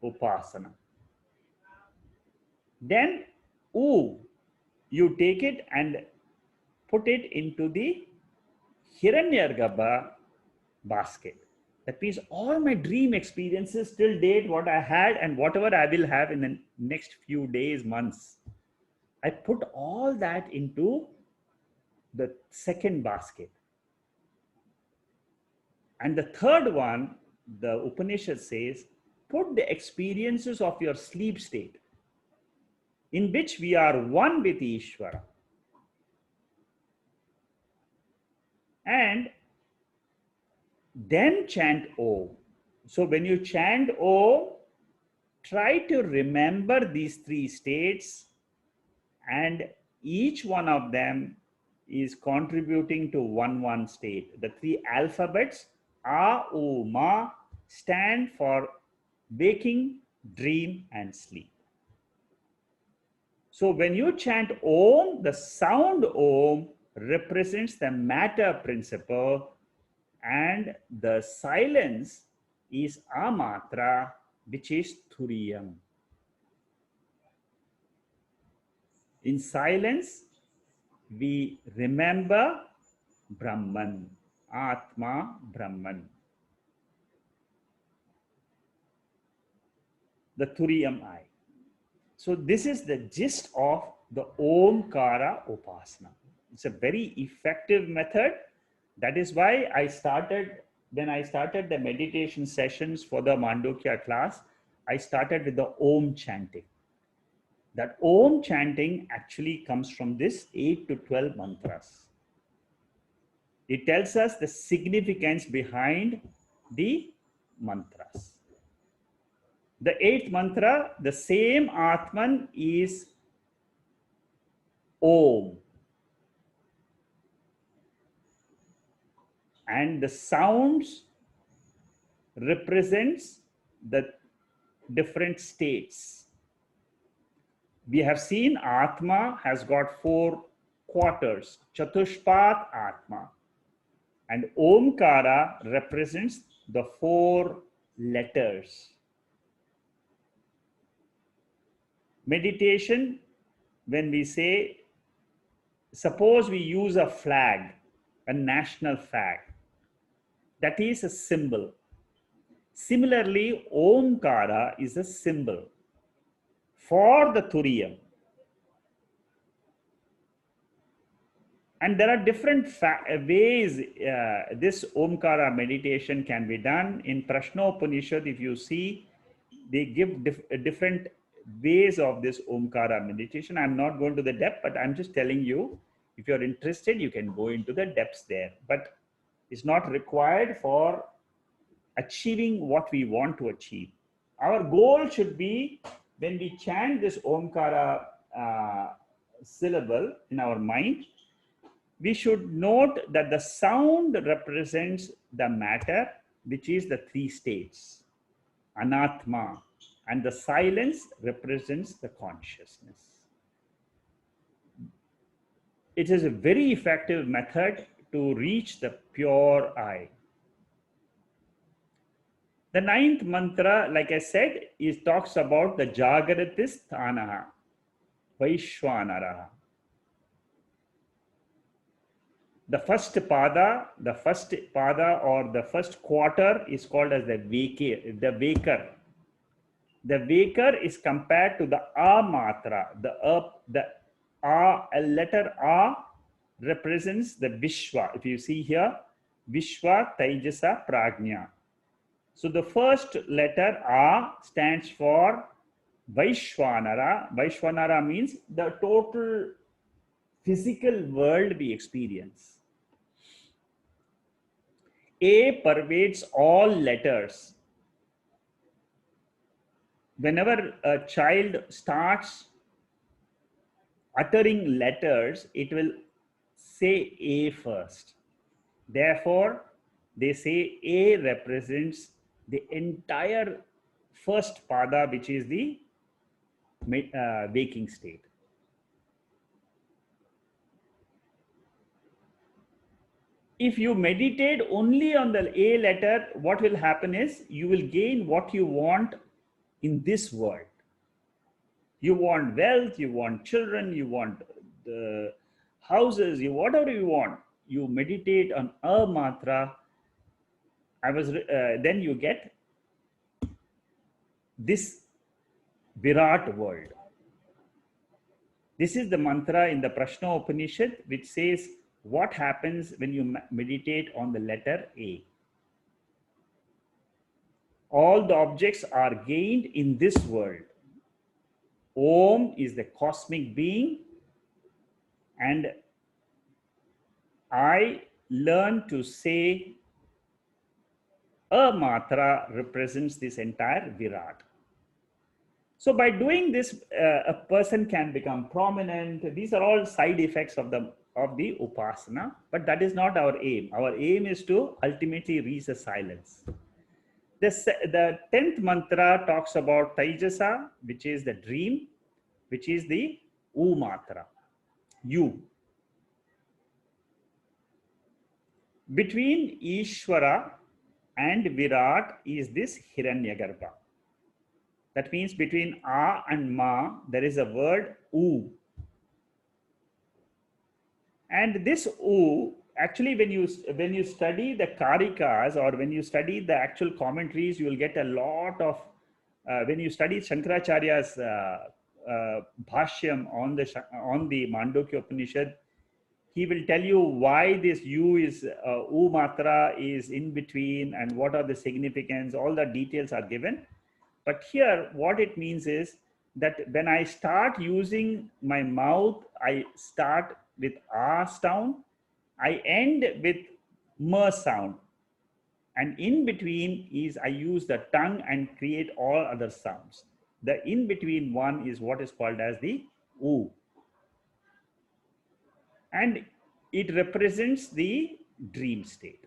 Upasana. Then U, you take it and put it into the Hiranyargarbha basket. That means all my dream experiences till date, what I had and whatever I will have in the next few days, months, I put all that into the second basket. And the third one, the Upanishad says, put the experiences of your sleep state, in which we are one with Ishwara. And then chant Om. So when you chant Om, try to remember these 3 states, and each one of them is contributing to one state. The 3 alphabets, A, U, Ma, stand for waking, dream, and sleep. So when you chant Om, the sound Om represents the matter principle, and the silence is amatra, which is Turiyam. In silence, we remember Brahman, Atma, Brahman, the Turiyam I. So this is the gist of the Omkara Upasana. It's a very effective method. That is why when I started the meditation sessions for the Mandukya class, I started with the Om chanting. That Om chanting actually comes from this 8 to 12 mantras. It tells us the significance behind the mantras. The 8th mantra, the same Atman is Om. And the sounds represents the different states. We have seen Atma has got 4 quarters, Chatushpat Atma. And Omkara represents the 4 letters. Meditation when we say, suppose we use a flag, a national flag, that is a symbol. Similarly, Omkara is a symbol for the Turiya. And there are different ways this Omkara meditation can be done. In Prashna Upanishad, if you see, they give different ways of this Omkara meditation. I'm not going to the depth, but I'm just telling you, if you're interested, you can go into the depths there. But it's not required for achieving what we want to achieve. Our goal should be, when we chant this Omkara syllable in our mind, we should note that the sound represents the matter, which is the three states, anatma, and the silence represents the consciousness. It is a very effective method to reach the pure I. The ninth mantra, like I said, talks about the Jagaratisthanaha, Vaishwanara. The first pada or the first quarter is called as the waker. The waker is compared to the amatra. The letter A represents the Vishwa. If you see here, Vishwa, Taijasa, Prajna. So the first letter A stands for Vaishwanara. Vaishwanara means the total physical world we experience. A pervades all letters. Whenever a child starts uttering letters, it will say A first. Therefore, they say A represents the entire first pada, which is the waking state. If you meditate only on the A letter, what will happen is you will gain what you want in this world. You want wealth, you want children, you want the houses, whatever you want. You meditate on a matra. Then you get this Virat world. This is the mantra in the Prashna Upanishad, which says what happens when you meditate on the letter A. All the objects are gained in this world. Om is the cosmic being, and I learn to say a matra represents this entire Virat. So by doing this, a person can become prominent. These are all side effects of the upasana, but that is not our aim. Our aim is to ultimately reach the silence. The 10th mantra talks about Taijasa, which is the dream, which is the umatra, you. Between Ishwara and Virat is this Hiranyagarbha. That means between A and Ma, there is a word U. And this U, actually, when you study the Karikas, or when you study the actual commentaries, you will get a lot of, when you study Shankaracharya's Bhashyam on the Mandukya Upanishad, he will tell you why this U is, U matra is in between, and what are the significance. All the details are given. But here, what it means is that when I start using my mouth, I start with A sound, I end with M sound. And in between is I use the tongue and create all other sounds. The in between one is what is called as the U. And it represents the dream state.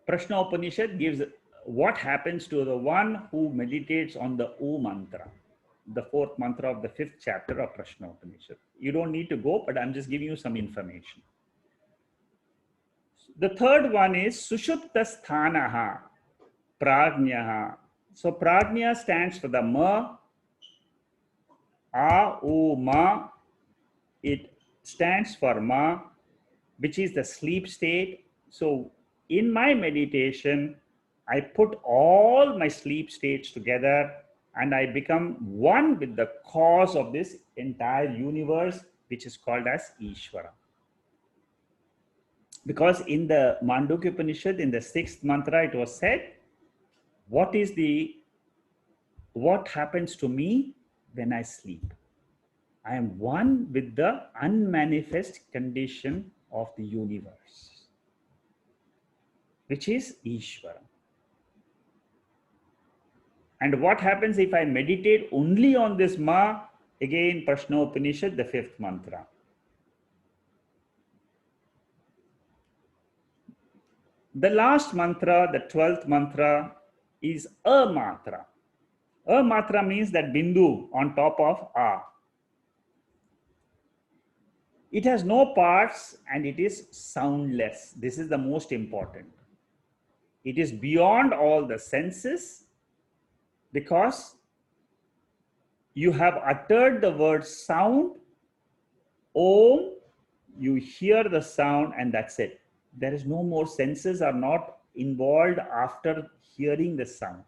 Prashna Upanishad gives what happens to the one who meditates on the U mantra, the 4th mantra of the 5th chapter of Prashna Upanishad. You don't need to go, but I'm just giving you some information. The 3rd one is Sushupta Sthanaha, Prajnaha. So Prajna stands for the Ma, A, U, Ma, it stands for Ma, which is the sleep state. So in my meditation, I put all my sleep states together and I become one with the cause of this entire universe, which is called as Ishwara. Because in the Mandukya Upanishad, in the sixth mantra, it was said, what happens to me when I sleep? I am one with the unmanifest condition of the universe, which is Ishvara. And what happens if I meditate only on this Ma? Again, Prashna Upanishad, the fifth mantra. The last mantra, the 12th mantra, is a matra. A matra means that bindu on top of A. It has no parts and it is soundless. This is the most important. It is beyond all the senses because you have uttered the word sound, Om, you hear the sound and that's it. There is no more, senses are not involved after hearing the sound.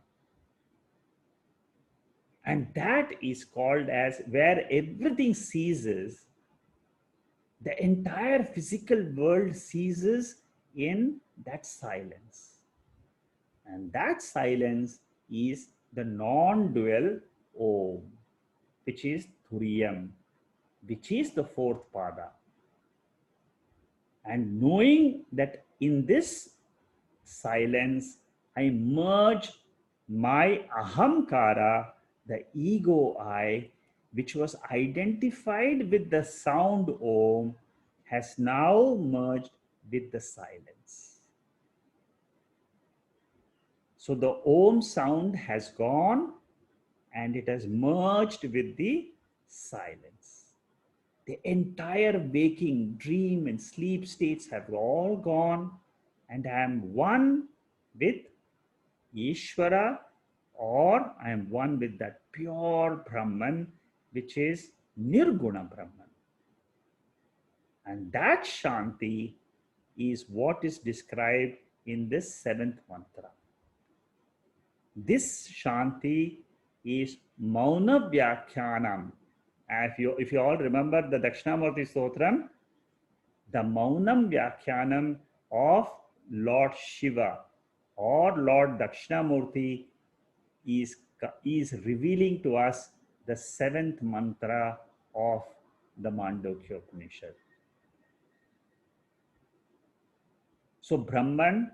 And that is called as where everything ceases, the entire physical world ceases in that silence. And that silence is the non-dual Om, which is Turiyam, which is the fourth pada. And knowing that in this silence, I merge my ahamkara, the ego I, which was identified with the sound Om, has now merged with the silence. So the Om sound has gone and it has merged with the silence. The entire waking, dream, and sleep states have all gone, and I am one with Ishvara, or I am one with that pure Brahman, which is Nirguna Brahman. And that Shanti is what is described in this seventh mantra. This Shanti is Mauna Vyakhyanam. If you all remember the Dakshinamurti Stotram, the Maunam Vyakhyanam of Lord Shiva or Lord Dakshinamurti is revealing to us the seventh mantra of the Mandukya Upanishad. So Brahman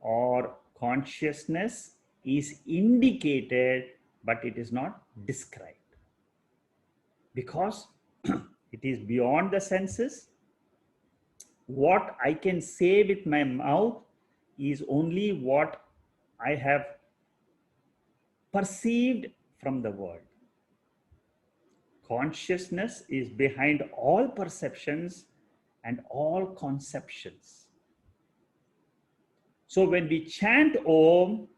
or consciousness is indicated, but it is not described. Because it is beyond the senses. What I can say with my mouth is only what I have perceived from the world. Consciousness is behind all perceptions and all conceptions. So when we chant Om,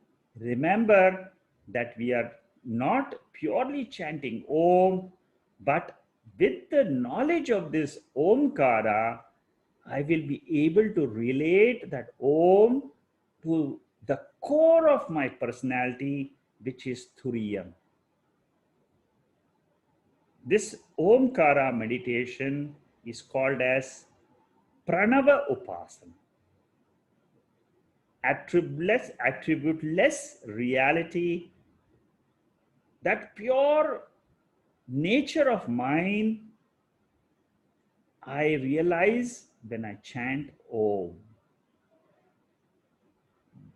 remember that we are not purely chanting Om, but with the knowledge of this Omkara, I will be able to relate that Om to the core of my personality, which is Turiya. This Omkara meditation is called as Pranava Upasana. Attributeless reality, that pure nature of mind, I realize when I chant Om.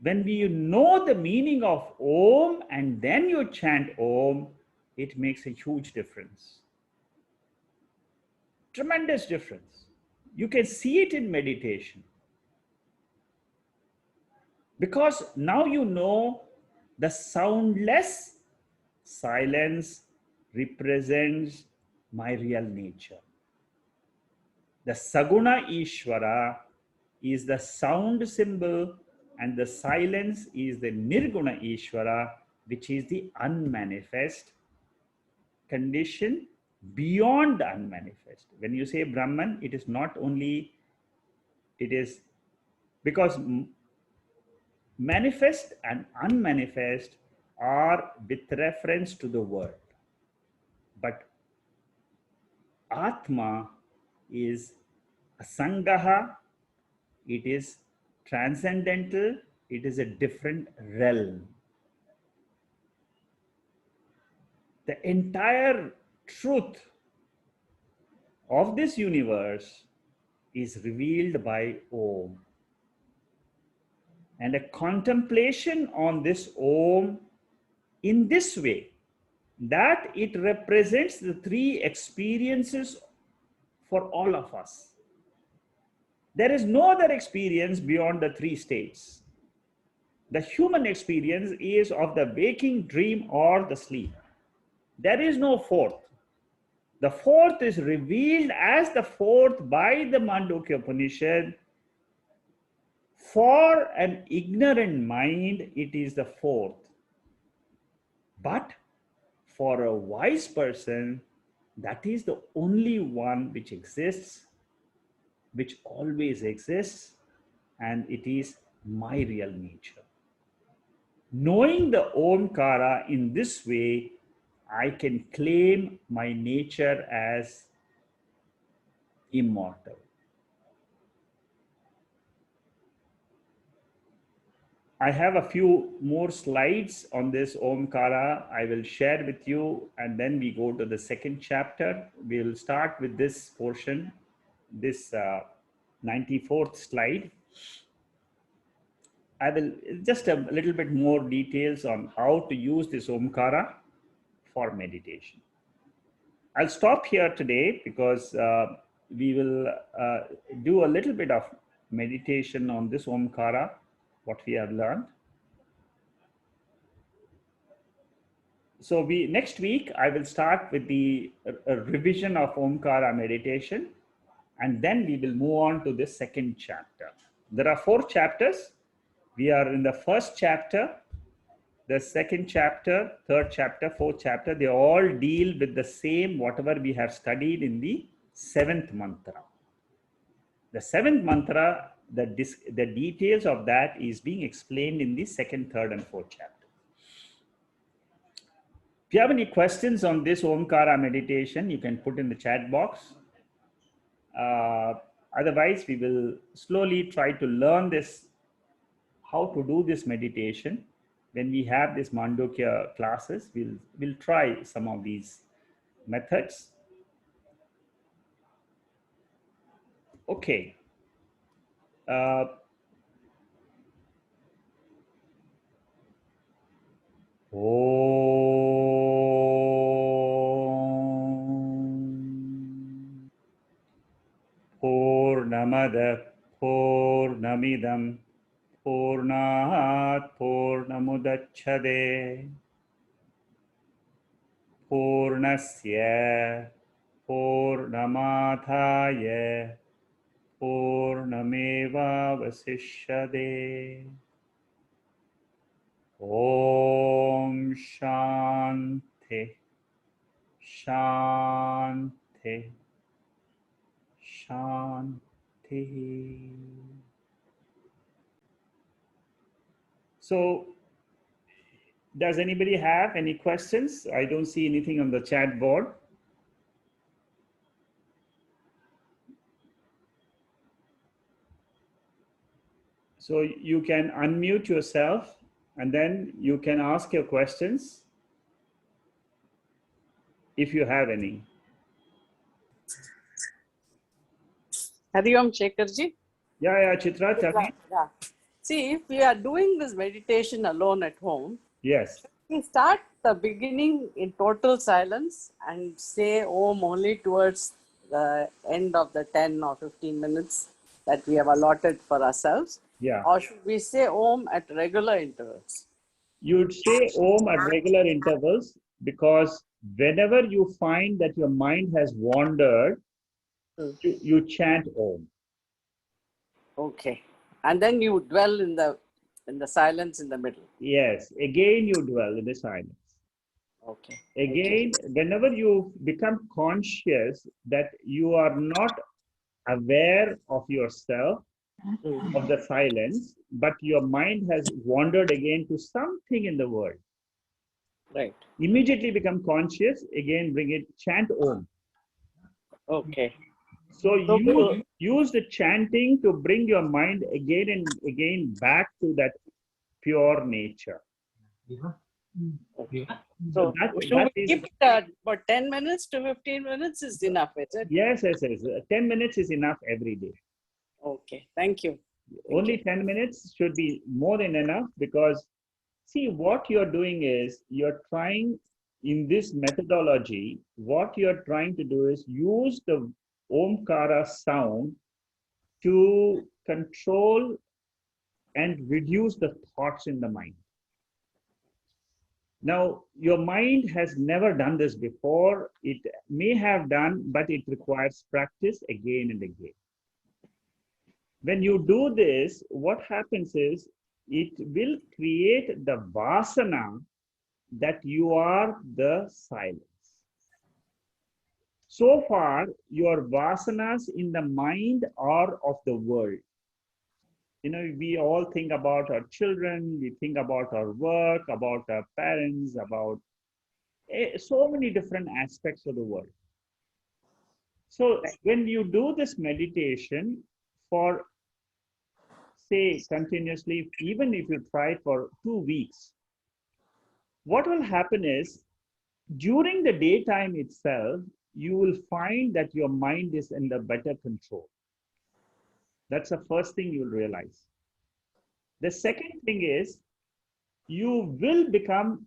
When you know the meaning of Om and then you chant Om, it makes a huge difference. Tremendous difference. You can see it in meditation. Because now you know the soundless silence represents my real nature. The Saguna Ishwara is the sound symbol and the silence is the Nirguna Ishwara, which is the unmanifest condition beyond the unmanifest. When you say Brahman, it is not only, it is because manifest and unmanifest are with reference to the world. But Atma is a Sangaha, it is transcendental, it is a different realm. The entire truth of this universe is revealed by Om. And a contemplation on this Om in this way, that it represents the three experiences for all of us. There is no other experience beyond the three states. The human experience is of the waking, dream, or the sleep. There is no fourth. The fourth is revealed as the fourth by the Mandukya Upanishad. For an ignorant mind, it is the fourth. But for a wise person, that is the only one which exists, which always exists, and it is my real nature. Knowing the Omkara in this way, I can claim my nature as immortal. I have a few more slides on this Omkara I will share with you, and then we go to the second chapter. We'll start with this portion, this 94th slide. I will just a little bit more details on how to use this Omkara for meditation. I'll stop here today because we will do a little bit of meditation on this Omkara, what we have learned. So next week, I will start with the revision of Omkara meditation, and then we will move on to the second chapter. There are 4 chapters. We are in the first chapter, the second chapter, third chapter, fourth chapter. They all deal with the same, whatever we have studied in the 7th mantra. The 7th mantra, the details of that is being explained in the 2nd, 3rd, and 4th chapter. If you have any questions on this Omkara meditation, you can put in the chat box. Otherwise, we will slowly try to learn this, how to do this meditation. When we have this Mandukya classes, we'll try some of these methods. Okay. Purnamada Purnamidam Purnat Purnamudacchade Purnasya Purnamathaya Purnameva Vasishyade. Om Shanti Shanti Shanti. So, does anybody have any questions? I don't see anything on the chat board. So you can unmute yourself and then you can ask your questions if you have any. Hari Om Shekharji. Yeah, Chitra, tell me. Yeah. See, if we are doing this meditation alone at home, yes, we start the beginning in total silence and say Om only towards the end of the 10 or 15 minutes that we have allotted for ourselves. Yeah. Or should we say Om at regular intervals? You'd say Om at regular intervals, because whenever you find that your mind has wandered, you chant Om. Okay. And then you dwell in the silence in the middle. Yes. Again, you dwell in the silence. Okay. Again, whenever you become conscious that you are not aware of yourself, of the silence, but your mind has wandered again to something in the world. Right. Immediately become conscious, again bring it, chant Om. Okay. So use the chanting to bring your mind again and again back to that pure nature. Okay. So So should that we is, keep it about 10 minutes to 15 minutes is enough, is it? yes. 10 minutes is enough every day. Okay. Thank you. Only 10 minutes should be more than enough, because see, what you're doing is you're trying, in this methodology, what you're trying to do is use the Omkara sound to control and reduce the thoughts in the mind. Now, your mind has never done this before. It may have done, but it requires practice again and again. When you do this, what happens is it will create the vasana that you are the silence. So far, your vasanas in the mind are of the world. We all think about our children, we think about our work, about our parents, about so many different aspects of the world. So when you do this meditation for, say, continuously, even if you try for 2 weeks, what will happen is during the daytime itself, you will find that your mind is in the better control. That's the first thing you'll realize. The second thing is you will become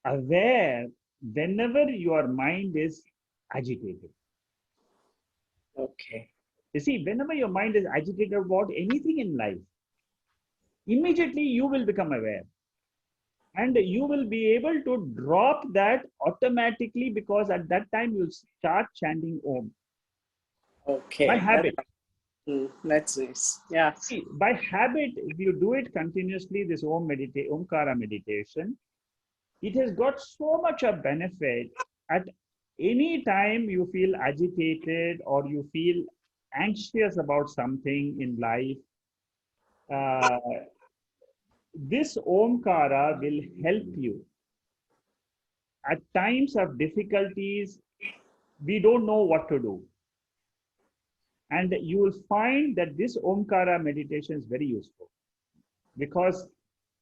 aware whenever your mind is agitated. Okay. You see, whenever your mind is agitated about anything in life, immediately you will become aware. And you will be able to drop that automatically, because at that time you'll start chanting Om Okay. by habit. That's nice. Yeah. See, by habit, if you do it continuously, this Omkara meditation, it has got so much of benefit. At any time you feel agitated or you feel anxious about something in life, uh, this Omkara will help you. At times of difficulties, we don't know what to do. And you will find that this Omkara meditation is very useful, because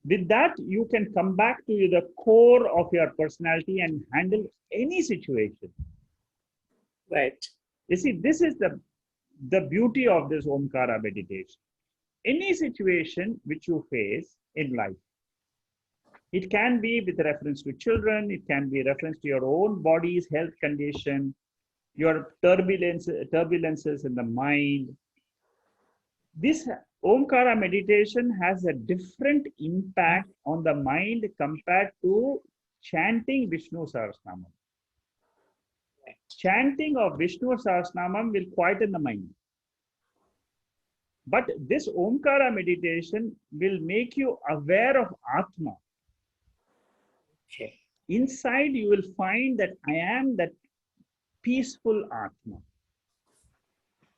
with that, you can come back to the core of your personality and handle any situation. Right. You see, this is the beauty of this Omkara meditation. Any situation which you face in life, it can be with reference to children, it can be reference to your own body's health condition, your turbulences in the mind. This Omkara meditation has a different impact on the mind compared to chanting Vishnu Sahasranamam. Chanting of Vishnu Sahasranamam will quieten the mind. But this Omkara meditation will make you aware of Atma. Okay. Inside, you will find that I am that peaceful Atma.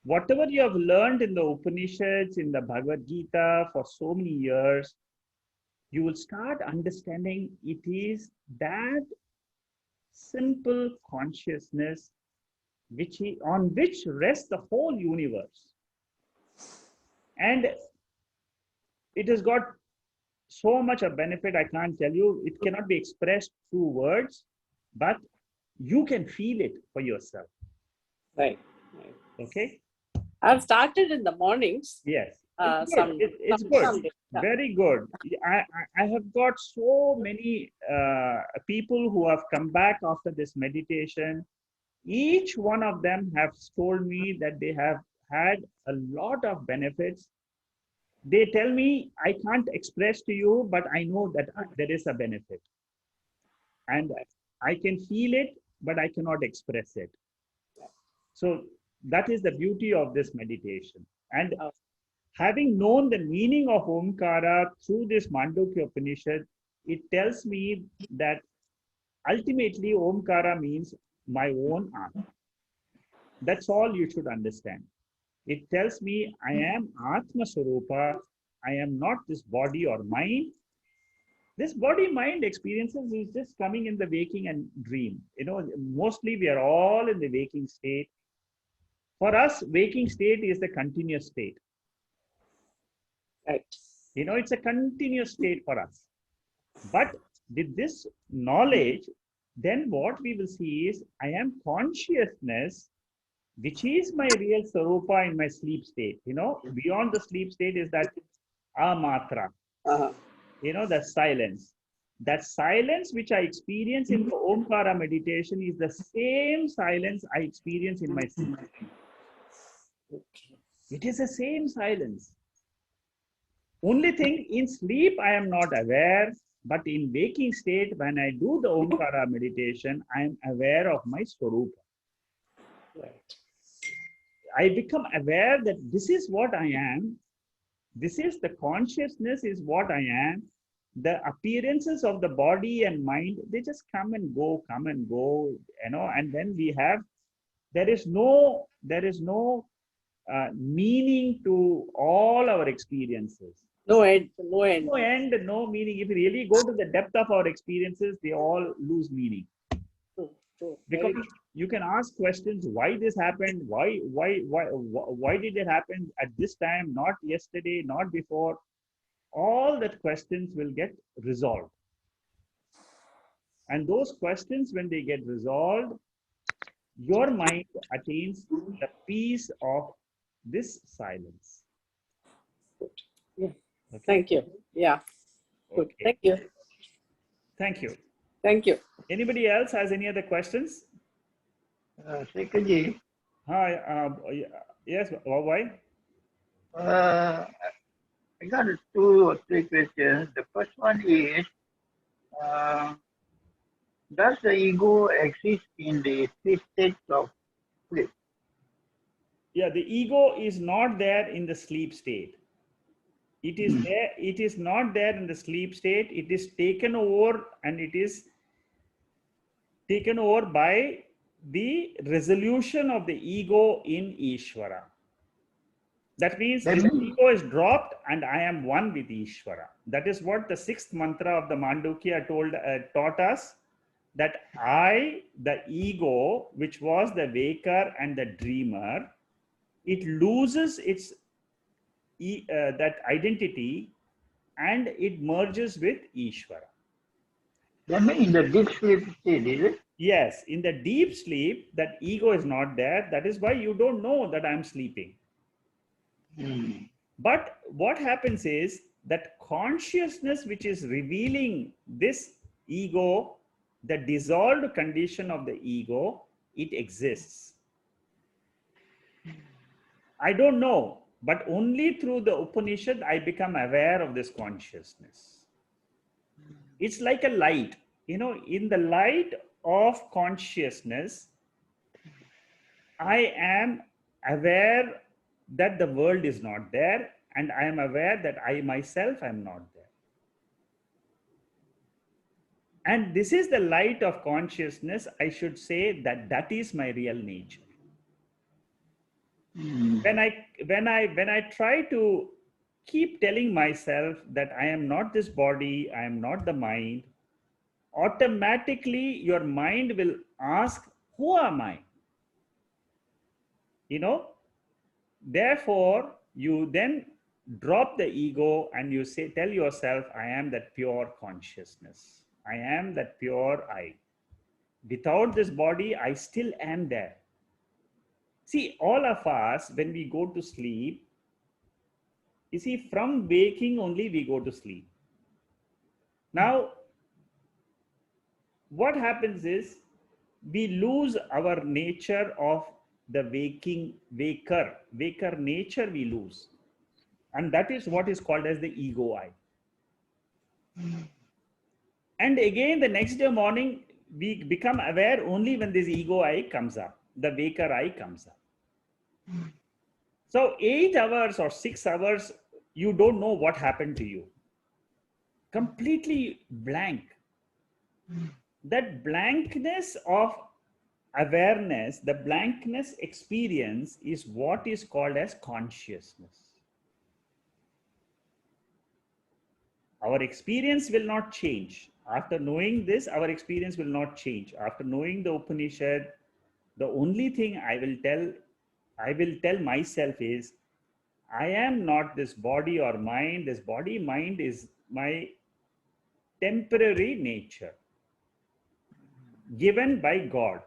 Whatever you have learned in the Upanishads, in the Bhagavad Gita for so many years, you will start understanding it is that simple consciousness on which rests the whole universe. And it has got so much of benefit, I can't tell you. It cannot be expressed through words, but you can feel it for yourself. Right. Okay? I've started in the mornings. Yes. It's good. Very good. I have got so many people who have come back after this meditation. Each one of them have told me that they have had a lot of benefits. They tell me, I can't express to you, but I know that there is a benefit. And I can feel it, but I cannot express it. So that is the beauty of this meditation. And having known the meaning of Omkara through this Mandukya Upanishad, it tells me that ultimately, Omkara means my own Atma. That's all you should understand. It tells me I am Atma Swarupa. I am not this body or mind. This body mind experiences is just coming in the waking and dream. Mostly we are all in the waking state. For us, waking state is the continuous state. Right. It's a continuous state for us. But with this knowledge, then what we will see is I am consciousness, which is my real Sarupa in my sleep state. Beyond the sleep state is that amatra, Uh-huh. the silence. That silence which I experience in the Omkara meditation is the same silence I experience in my sleep. It is the same silence. Only thing, in sleep I am not aware, but in waking state, when I do the Omkara meditation, I am aware of my Swarupa. Right. I become aware that this is what I am. This is the consciousness is what I am. The appearances of the body and mind, they just come and go, and then there is no meaning to all our experiences. No end. No end. No end, no meaning. If you really go to the depth of our experiences, they all lose meaning. True. Because you can ask questions: why this happened? Why did it happen at this time? Not yesterday, not before. All that questions will get resolved. And those questions, when they get resolved, your mind attains the peace of this silence. Yeah. Okay? Thank you. Yeah. Good. Okay. Thank you. Thank you. Thank you. Anybody else has any other questions? Secondly, Hi. Yes. Why? I got 2 or 3 questions. The first one is, uh, does the ego exist in the 3 states of sleep? Yeah. The ego is not there in the sleep state. It is there. It is not there in the sleep state. It is taken over, and it is taken over by the resolution of the ego in Ishwara. That means That this means, ego is dropped and I am one with Ishwara. That is what the 6th mantra of the Mandukya taught us, that I, the ego, which was the waker and the dreamer, it loses its that identity and it merges with Ishwara. that means in the deep sleep state, is it? Yes, in the deep sleep, that ego is not there. That is why you don't know that I'm sleeping. But what happens is that consciousness, which is revealing this ego, the dissolved condition of the ego, it exists. I don't know, but only through the Upanishad I become aware of this consciousness. It's like a light. In the light of consciousness, I am aware that the world is not there, and I am aware that I myself am not there. And this is the light of consciousness. I should say that is my real nature. When I try to keep telling myself that I am not this body, I am not the mind, automatically your mind will ask, who am I? Therefore you then drop the ego and you tell yourself, I am that pure consciousness, I am that pure I. Without this body, I still am there. See, all of us, when we go to sleep, you see, from waking only we go to sleep. Now, what happens is we lose our nature of the waker nature we lose. And that is what is called as the ego I. And again, the next day morning, we become aware only when this ego I comes up, the waker I comes up. So 8 hours or 6 hours, you don't know what happened to you. Completely blank. That blankness of awareness, the blankness experience is what is called as consciousness. Our experience will not change. After knowing this, our experience will not change. After knowing the Upanishad, the only thing I will tell myself is, I am not this body or mind. This body, mind is my temporary nature given by God.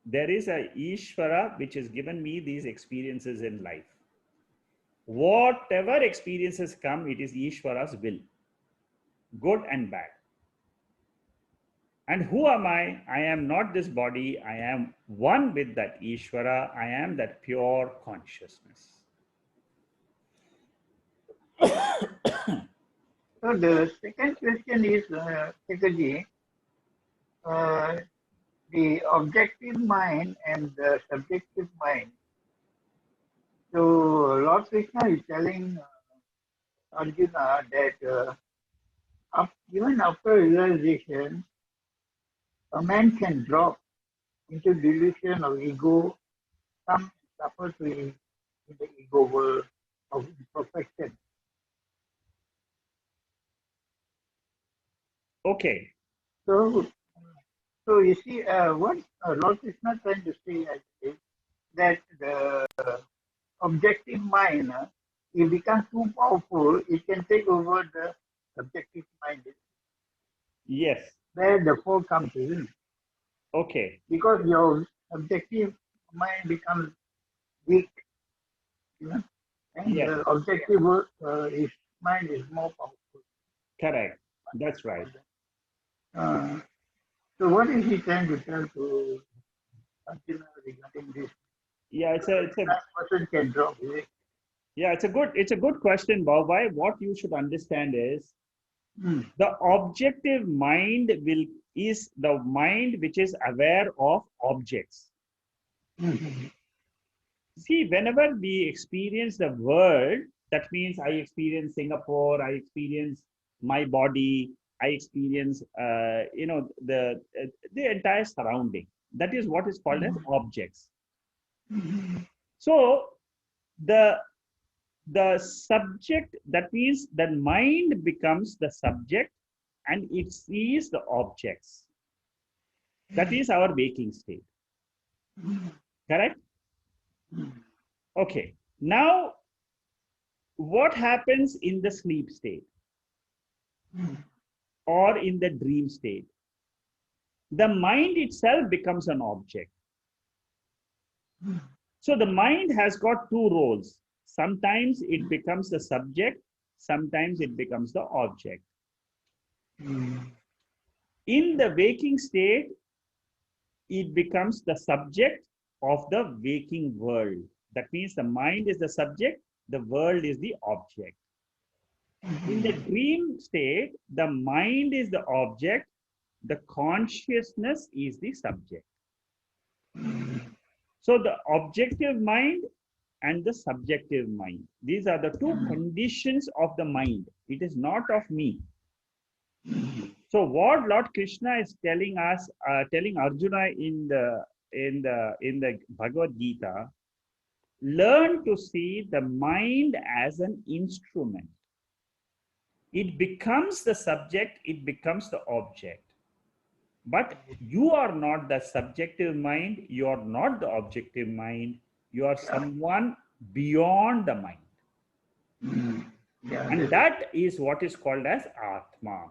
There is a ishwara which has given me these experiences in life. Whatever experiences come, it is ishwara's will, good and bad. And who am I? I am not this body. I am one with that ishwara. I am that pure consciousness. So the second question is, Sekaji, the objective mind and the subjective mind. So Lord Krishna is telling Arjuna that even after realization, a man can drop into delusion of ego, some suffer to in the ego world of imperfection. Okay. So you see, what Lord Krishna is trying to say is that the objective mind, it becomes too powerful, it can take over the subjective mind. Yes. Where the four comes in. Okay. Because your subjective mind becomes weak, you know, and Yes. the objective mind is more powerful. Correct. That's right. So what is he trying to tell to Arjuna regarding this? Yeah, it's a That person can drop, is it? yeah, it's a good question, Bhavai. What you should understand is Hmm. the objective mind is the mind which is aware of objects. Hmm. See, whenever we experience the world, that means I experience Singapore, I experience my body, I experience the entire surrounding. That is what is called as objects. So the subject, that means the mind becomes the subject and it sees the objects. That is our waking state. Correct? Okay. Now, what happens in the sleep state or in the dream state? The mind itself becomes an object. So the mind has got two roles. Sometimes it becomes the subject, sometimes it becomes the object. In the waking state, it becomes the subject of the waking world. That means the mind is the subject, the world is the object. In the dream state, the mind is the object, the consciousness is the subject. So the objective mind and the subjective mind, these are the two conditions of the mind. It is not of me. So what Lord Krishna is telling us, telling Arjuna in the Bhagavad Gita, learn to see the mind as an instrument. It becomes the subject, it becomes the object. But you are not the subjective mind, you are not the objective mind, you are someone beyond the mind. Yeah, And that is what is called as atma.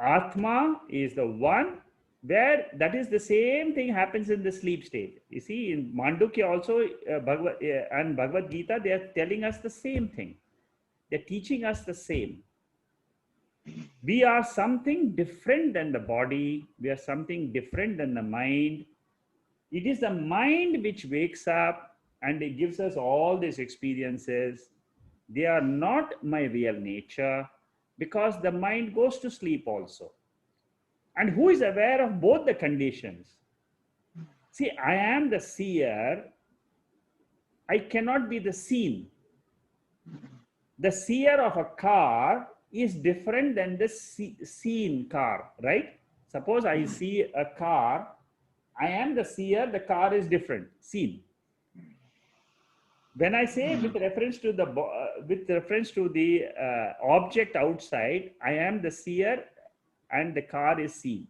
Atma is the one where that is the same thing happens in the sleep state. You see, in Mandukya also and Bhagavad Gita, they are telling us the same thing. They're teaching us the same. We are something different than the body. We are something different than the mind. It is the mind which wakes up and it gives us all these experiences. They are not my real nature because the mind goes to sleep also. And who is aware of both the conditions? See, I am the seer. I cannot be the seen. The seer of a car is different than the seen car, right? Suppose I see a car, I am the seer, the car is different, seen. When I say with reference to the object outside, I am the seer and the car is seen.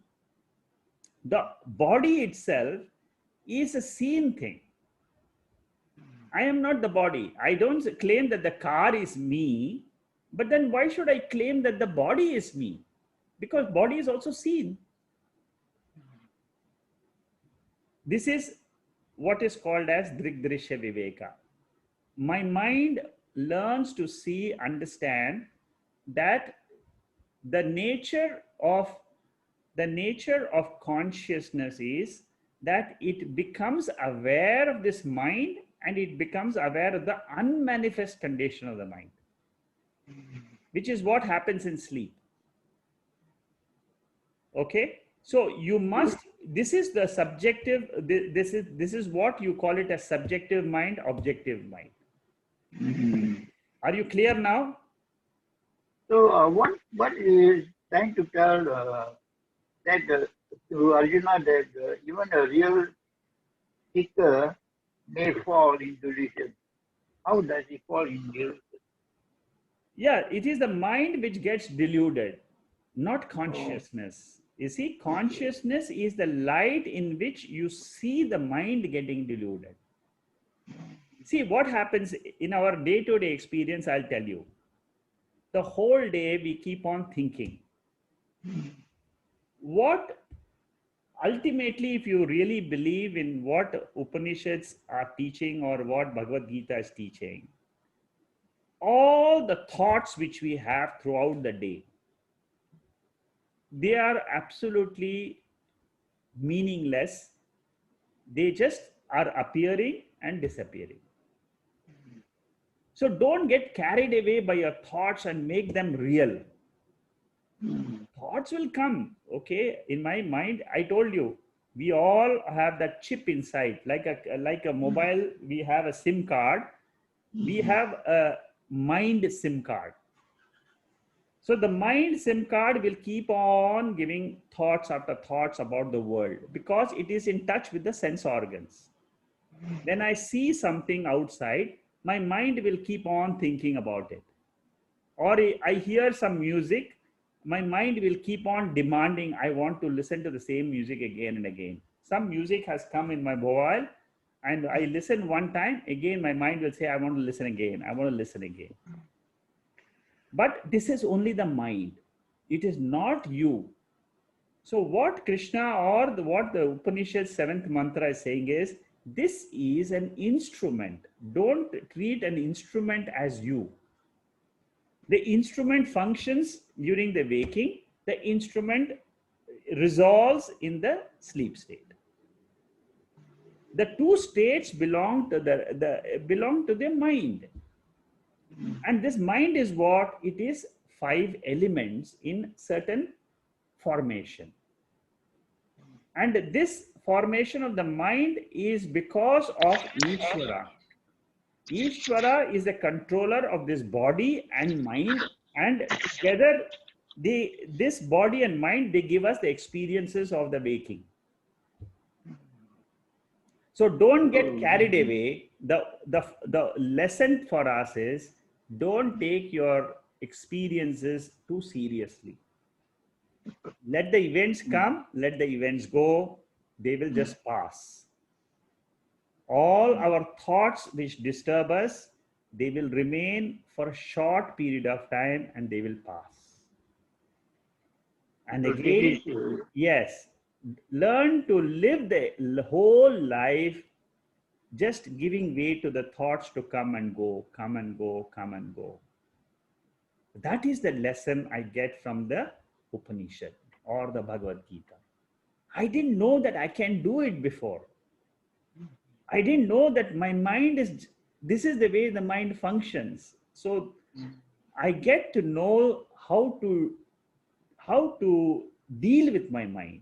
The body itself is a seen thing. I am not the body. I don't claim that the car is me, but then why should I claim that the body is me? Because body is also seen. This is what is called as Drigdrishya Viveka. My mind learns to see, understand that the nature of consciousness is that it becomes aware of this mind and it becomes aware of the unmanifest condition of the mind, which is what happens in sleep. Okay, so you must, this is the subjective, this is what you call it as subjective mind, objective mind. Are you clear now? So what is trying to tell that to Arjuna that even a real seeker may fall into delusion. How does he fall in delusion? Yeah, it is the mind which gets deluded, not consciousness. You see, consciousness is the light in which you see the mind getting deluded. See, what happens in our day-to-day experience, I'll tell you. The whole day we keep on thinking. What ultimately, if you really believe in what Upanishads are teaching or what Bhagavad Gita is teaching, all the thoughts which we have throughout the day, they are absolutely meaningless. They just are appearing and disappearing. So don't get carried away by your thoughts and make them real. Thoughts will come, okay? In my mind, I told you, we all have that chip inside, like a mobile. We have a SIM card. We have a mind SIM card. So the mind SIM card will keep on giving thoughts after thoughts about the world because it is in touch with the sense organs. When I see something outside, my mind will keep on thinking about it. Or I hear some music, my mind will keep on demanding, I want to listen to the same music again and again. Some music has come in my mobile and I listen one time, again my mind will say, I want to listen again, I want to listen again. But this is only the mind. It is not you. So what Krishna or what the Upanishad 7th mantra is saying is, this is an instrument. Don't treat an instrument as you. The instrument functions during the waking. The instrument resolves in the sleep state. The two states belong to the mind. And this mind is what? It is 5 elements in certain formation. And this formation of the mind is because of ishwara. Ishwara is the controller of this body and mind, and together this body and mind, they give us the experiences of the waking. So don't get carried away. The lesson for us is, don't take your experiences too seriously. Let the events come, let the events go, they will just pass. All our thoughts which disturb us, they will remain for a short period of time and they will pass. And again, yes, learn to live the whole life just giving way to the thoughts to come and go, come and go, come and go. That is the lesson I get from the Upanishad or the Bhagavad Gita. I didn't know that I can do it before. I didn't know that my mind is, this is the way the mind functions. So I get to know how to deal with my mind.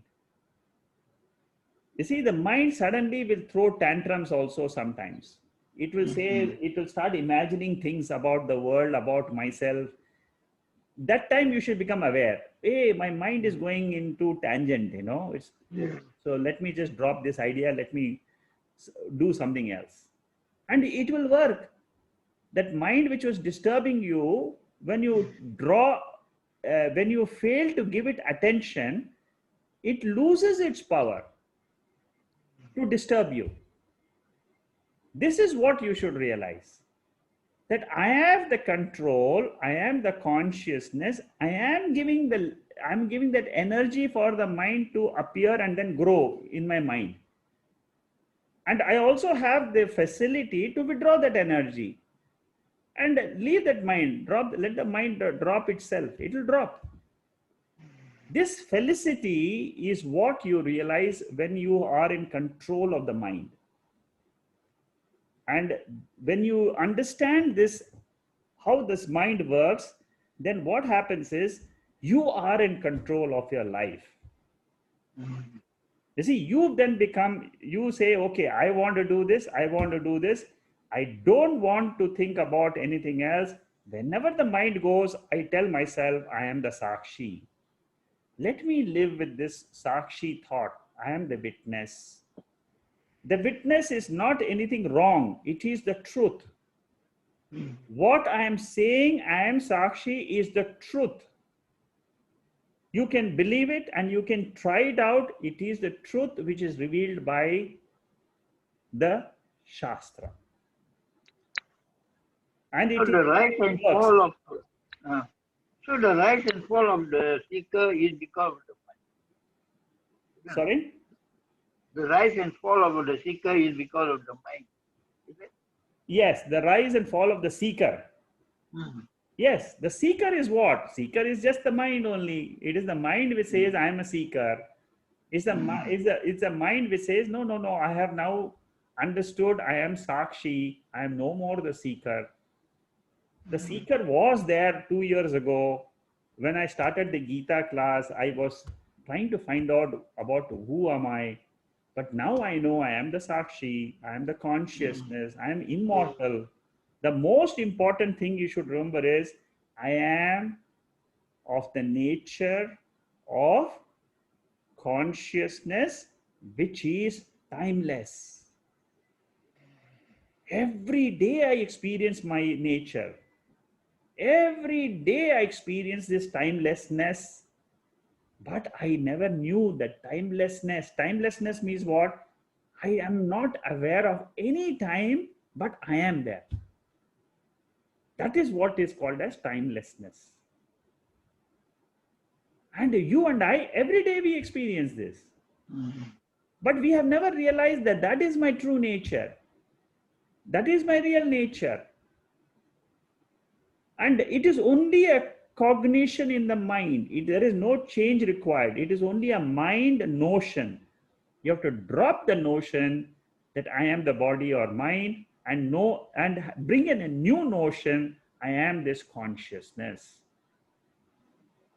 You see, the mind suddenly will throw tantrums also sometimes. It will say, it will start imagining things about the world, about myself. that time you should become aware. Hey, my mind is going into tangent, you know. So let me just drop this idea. Let me do something else. And it will work. That mind which was disturbing you, when you when you fail to give it attention, it loses its power to disturb you. This is what you should realize, that I have the control, I am the consciousness, I'm giving that energy for the mind to appear and then grow in my mind. And I also have the facility to withdraw that energy and leave that mind, let the mind drop itself, it will drop. This felicity is what you realize when you are in control of the mind. And when you understand this, how this mind works, then what happens is you are in control of your life. You see, you then become, you say, okay, I want to do this, I want to do this. I don't want to think about anything else. Whenever the mind goes, I tell myself, I am the Sakshi. Let me live with this Sakshi thought. I am the witness. The witness is not anything wrong. It is the truth. What I am saying, I am Sakshi, is the truth. You can believe it and you can try it out. It is the truth which is revealed by the Shastra. And So it the rise and works. fall of the rise and fall of the seeker is because of the mind. Sorry? The rise and fall of the seeker is because of the mind. Is it? Yes, the rise and fall of the seeker. Yes, the seeker is what? Seeker is just the mind only. It is the mind which says, I am a seeker. It's a mind which says, no, I have now understood, I am Sakshi, I am no more the seeker. The seeker was there 2 years ago. When I started the Gita class, I was trying to find out about who am I. But now I know I am the Sakshi, I am the consciousness, I am immortal. The most important thing you should remember is, I am of the nature of consciousness, which is timeless. Every day I experience my nature. Every day I experience this timelessness. But I never knew that timelessness. Timelessness means what? I am not aware of any time, but I am there. That is what is called as timelessness. And you and I, every day we experience this. But we have never realized that that is my true nature. That is my real nature. And it is only a cognition in the mind. There is no change required. It is only a mind notion. You have to drop the notion that I am the body or mind and bring in a new notion, I am this consciousness.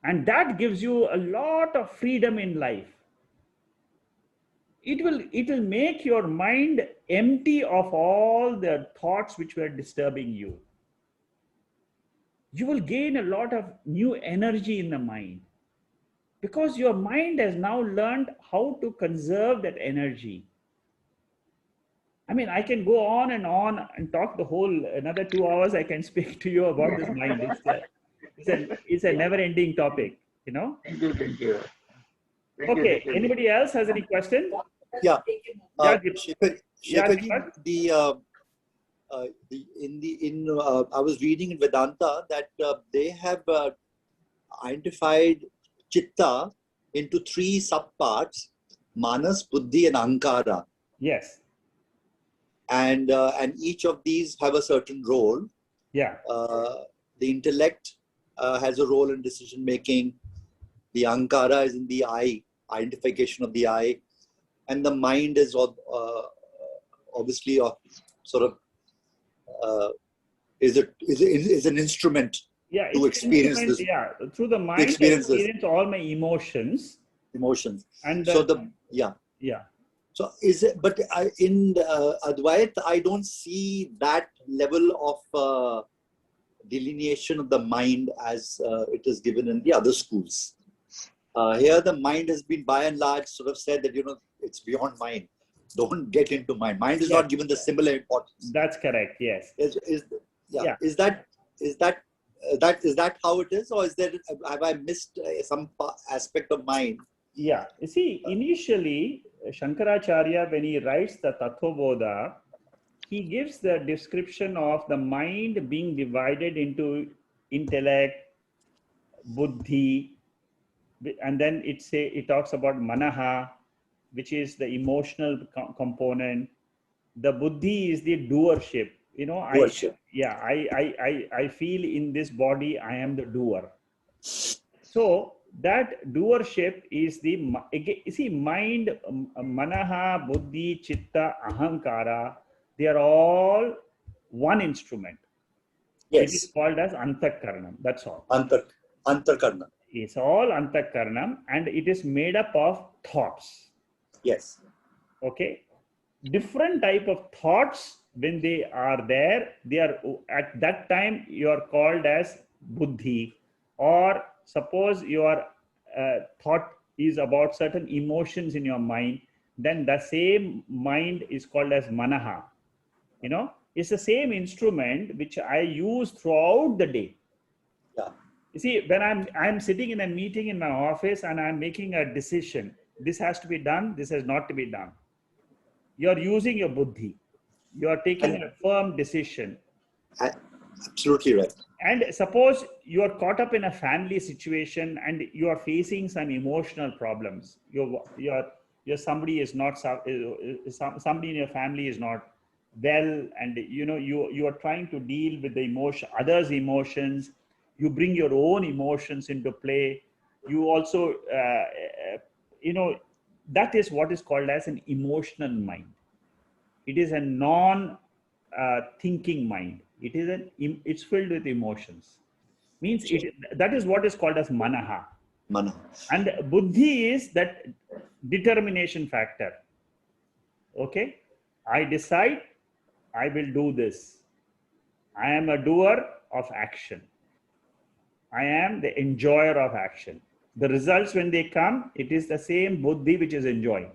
And that gives you a lot of freedom in life. It will make your mind empty of all the thoughts which were disturbing you. You will gain a lot of new energy in the mind, because your mind has now learned how to conserve that energy. I mean, I can go on and talk the whole another 2 hours. I can speak to you about this mind. It's a never-ending topic, you know. Thank you. Okay. Anybody else has any question? Yeah. Deepak. I was reading in Vedanta that they have identified chitta into 3 subparts: manas, buddhi, and ahankara. Yes. And each of these have a certain role. Yeah. The intellect has a role in decision making. The ahankara is in the I, identification of the I, and the mind is obviously is an instrument to experience this. Yeah, through the mind, I experience all my emotions. And So So is it? But in Advaita, I don't see that level of delineation of the mind as it is given in the other schools. Here, the mind has been by and large sort of said that, it's beyond mind. Don't get into mind. Mind is not given the similar importance. That's correct. Yes. Is that how it is, or have I missed some aspect of mind? Yeah. You see, initially, Shankaracharya, when he writes the Tattvabodha, he gives the description of the mind being divided into intellect, buddhi, and then it talks about manaha, which is the emotional component. The buddhi is the doership. Doership. I feel in this body I am the doer. So that doership is mind, manaha, buddhi, chitta, ahankara. They are all one instrument. Yes. It is called as antakaranam. That's all. Antarkarna. It's all antakaranam, and it is made up of thoughts. Yes. Okay. Different type of thoughts, when they are there, they are at that time you are called as buddhi. Or suppose your thought is about certain emotions in your mind, then the same mind is called as manaha. It's the same instrument which I use throughout the day. Yeah. You see, when I'm sitting in a meeting in my office and I'm making a decision, this has to be done, this has not to be done. You're using your buddhi. You're taking a firm decision. Absolutely right. And suppose you're caught up in a family situation and you are facing some emotional problems. Somebody is not, somebody in your family is not well, and you are trying to deal with the others' emotions. You bring your own emotions into play. You also that is what is called as an emotional mind. It is a non thinking mind. It's filled with emotions. Means that is what is called as manaha. And buddhi is that determination factor. Okay, I decide I will do this. I am a doer of action. I am the enjoyer of action. The results, when they come, it is the same buddhi which is enjoying,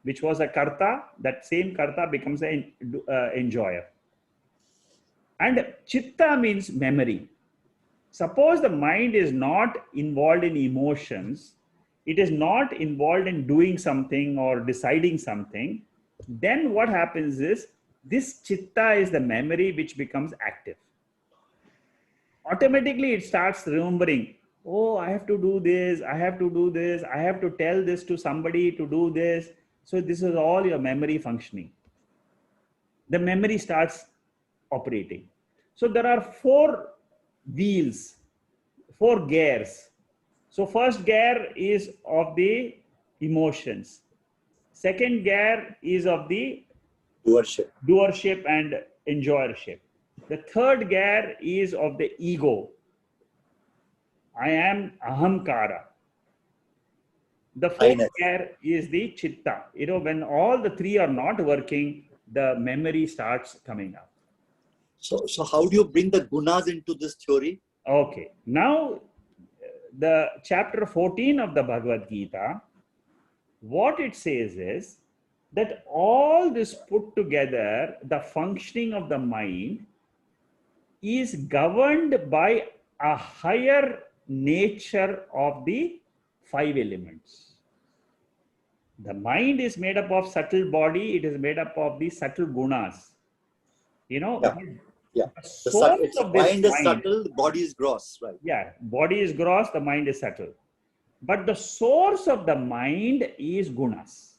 which was a karta. That same karta becomes an enjoyer. And chitta means memory. Suppose the mind is not involved in emotions, it is not involved in doing something or deciding something, then what happens is this chitta is the memory which becomes active. Automatically it starts remembering, oh, I have to do this, I have to do this, I have to tell this to somebody to do this. So this is all your memory functioning. The memory starts operating. So there are 4 wheels, 4 gears. So first gear is of the emotions. Second gear is of the doership and enjoyership. The third gear is of the ego. I am ahamkara. The fourth gear is the chitta. When all the 3 are not working, the memory starts coming up. So how do you bring the gunas into this theory? Okay. Now, the chapter 14 of the Bhagavad Gita, what it says is that all this put together, the functioning of the mind is governed by a higher nature of the 5 elements. The mind is made up of subtle body, it is made up of the subtle gunas. Yeah. The source of this mind is subtle, the body is gross, right? Yeah, body is gross, the mind is subtle. But the source of the mind is gunas.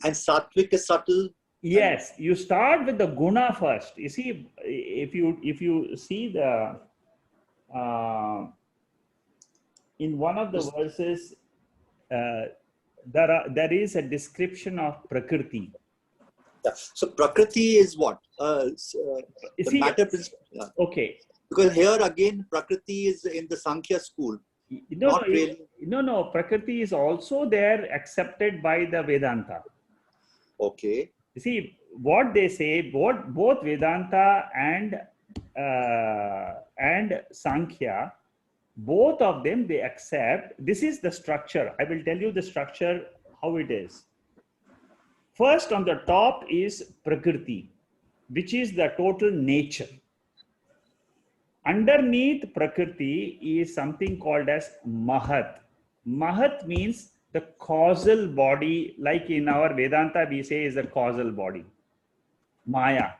And sattvic is subtle. Yes, you start with the guna first. You see, if you see the in one of the verses, there is a description of prakrti. Yeah. So prakrti is what? Matter principle. Yeah. Okay. Because here again, prakriti is in the Sankhya school. No. Prakrti is also there, accepted by the Vedanta. Okay. You see, what they say, both Vedanta and and Sankhya, both of them, they accept this is the structure. I will tell you the structure, how it is. First, on the top is prakrti, which is the total nature. Underneath prakrti is something called as mahat. Mahat means the causal body, like in our Vedanta we say is a causal body. Maya.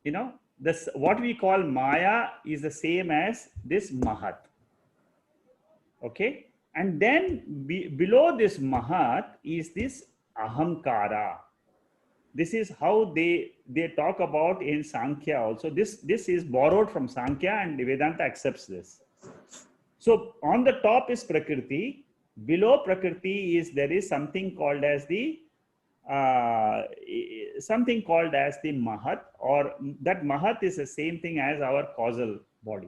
You know, this what we call Maya is the same as this mahat. Okay, and then below this mahat is this ahamkara. This is how they talk about in Sankhya also. This is borrowed from Sankhya, and Vedanta accepts this. So on the top is prakriti. Below prakriti is there is something called as the mahat, or that mahat is the same thing as our causal body.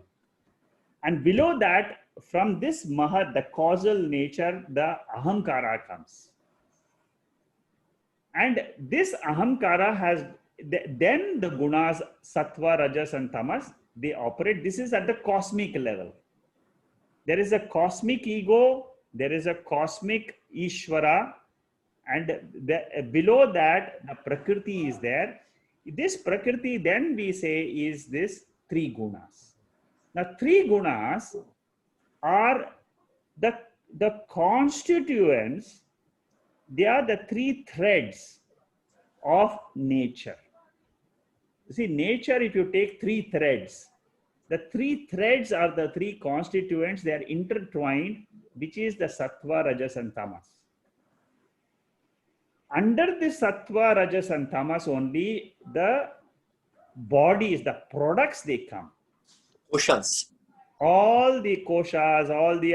And below that, from this mahat, the causal nature, the ahamkara comes. And this ahamkara has, then the gunas, sattva, rajas and tamas, they operate. This is at the cosmic level. There is a cosmic ego, there is a cosmic ishwara, and below that, the prakriti is there. This prakriti, then we say, is this three gunas. Now, three gunas are the constituents, they are the three threads of nature. See, nature, if you take three threads, the three threads are the three constituents, they are intertwined, which is the sattva, rajas and tamas. Under the sattva, rajas and tamas only, the bodies, the products, they come. Koshas. All the koshas, all the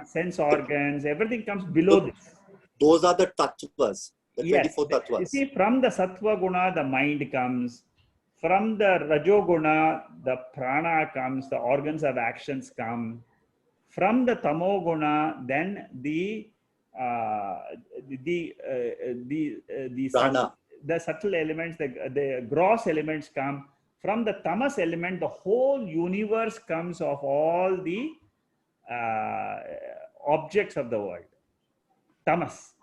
sense organs, everything comes below this. Those are the tattvas, the Yes. 24 tattvas. You see, from the sattva guna, the mind comes. From the rajoguna, the prana comes, the organs of actions come. From the tamoguna, then the subtle elements, the gross elements come. From the tamas element, the whole universe comes of all the objects of the world. Tamas.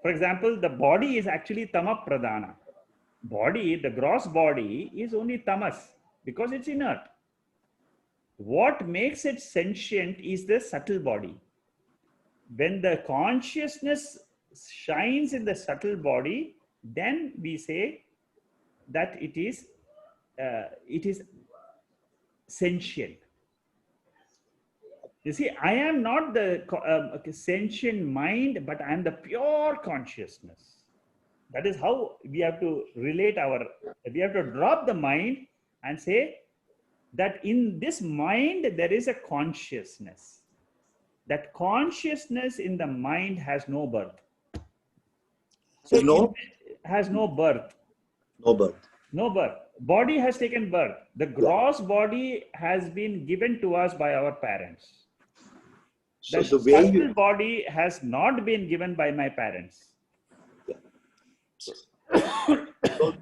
For example, the body is actually tama pradana. Body, the gross body, is only tamas because it's inert. What makes it sentient is the subtle body. When the consciousness shines in the subtle body, then we say that it is sentient. You see, I am not the sentient mind, but I am the pure consciousness. That is how we have to relate we have to drop the mind and say that in this mind there is a consciousness. That consciousness in the mind has no birth. So has no birth. No birth. No birth. Body has taken birth. The gross body has been given to us by our parents. So the subtle body has not been given by my parents. Yeah. So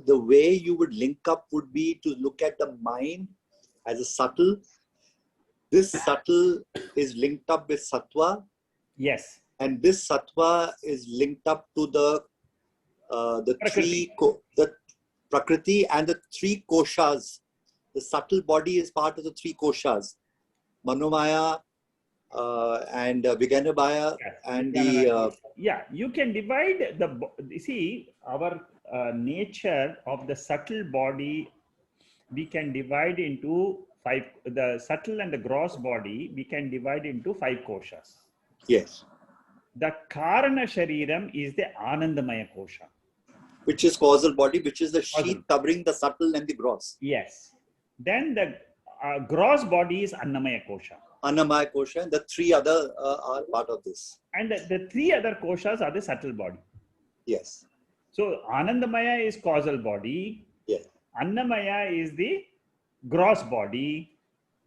the way you would link up would be to look at the mind as a subtle. This subtle is linked up with sattva. Yes. And this sattva is linked up to the prakriti and the three koshas. The subtle body is part of the three koshas. Manomaya and Vijnanamaya and you can divide our nature of the subtle body, we can divide into five. The subtle and the gross body, we can divide into five koshas. Yes. The Karana Shariram is the Anandamaya kosha. Which is causal body, which is the sheath covering the subtle and the gross. Yes. Then the gross body is Annamaya kosha. Annamaya kosha, and the three other are part of this. And the three other koshas are the subtle body. Yes. So Anandamaya is causal body. Yes. Annamaya is the gross body.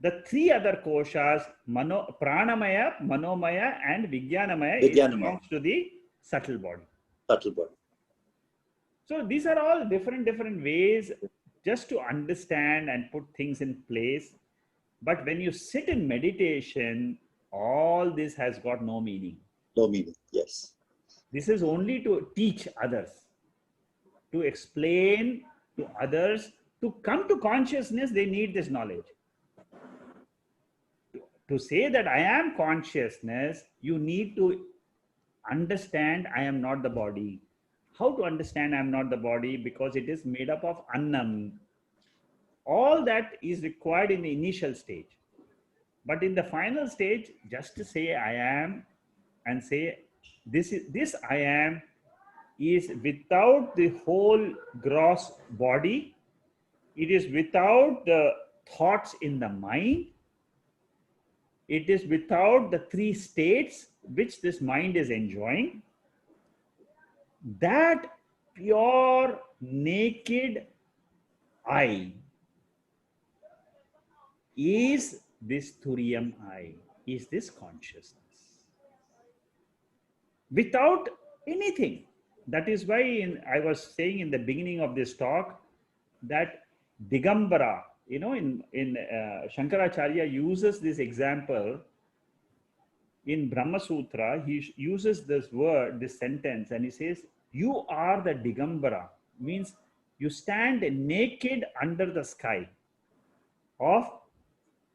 The three other koshas, Pranamaya, Manomaya, and Vijnanamaya belongs to the subtle body. Subtle body. So these are all different ways just to understand and put things in place. But when you sit in meditation, all this has got no meaning. No meaning. Yes. This is only to teach others, to explain to others. To come to consciousness, they need this knowledge. To say that I am consciousness, you need to understand I am not the body. How to understand I am not the body? Because it is made up of annam. All that is required in the initial stage. But in the final stage, just to say I am and say this I am is without the whole gross body. It is without the thoughts in the mind. It is without the three states which this mind is enjoying. That pure, naked I is this Turiyam I, is this consciousness. Without anything. That is why I was saying in the beginning of this talk that Digambara, in Shankaracharya uses this example. In Brahma Sutra, he uses this word, this sentence, and he says, you are the Digambara, means you stand naked under the sky of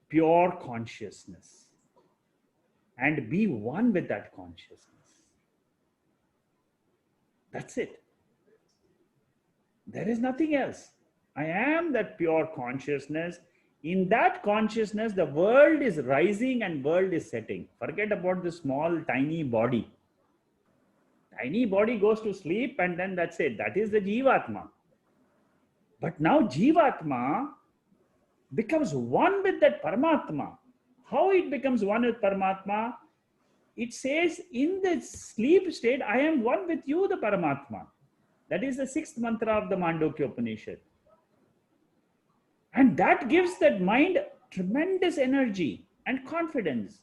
pure consciousness and be one with that consciousness. That's it. There is nothing else. I am that pure consciousness. In that consciousness, the world is rising and world is setting. Forget about the small, tiny body. Tiny body goes to sleep and then that's it. That is the Jivatma. But now Jivatma becomes one with that Paramatma. How it becomes one with Paramatma? It says in the sleep state, I am one with you, the Paramatma. That is the sixth mantra of the Mandukya Upanishad. And that gives that mind tremendous energy and confidence.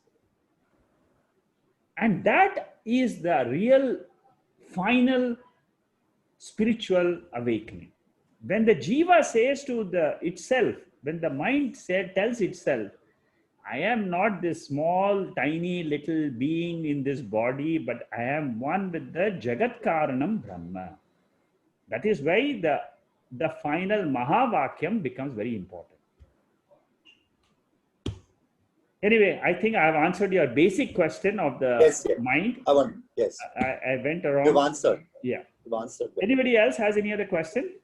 And that is the real final spiritual awakening. When the jiva says to itself, when the mind tells itself, I am not this small, tiny little being in this body, but I am one with the Jagat Karanam Brahma. That is why the final Mahavakyam becomes very important. Anyway, I think I have answered your basic question of the mind. Yes. I went around. You've answered. Yeah. You've answered. Anybody else has any other question?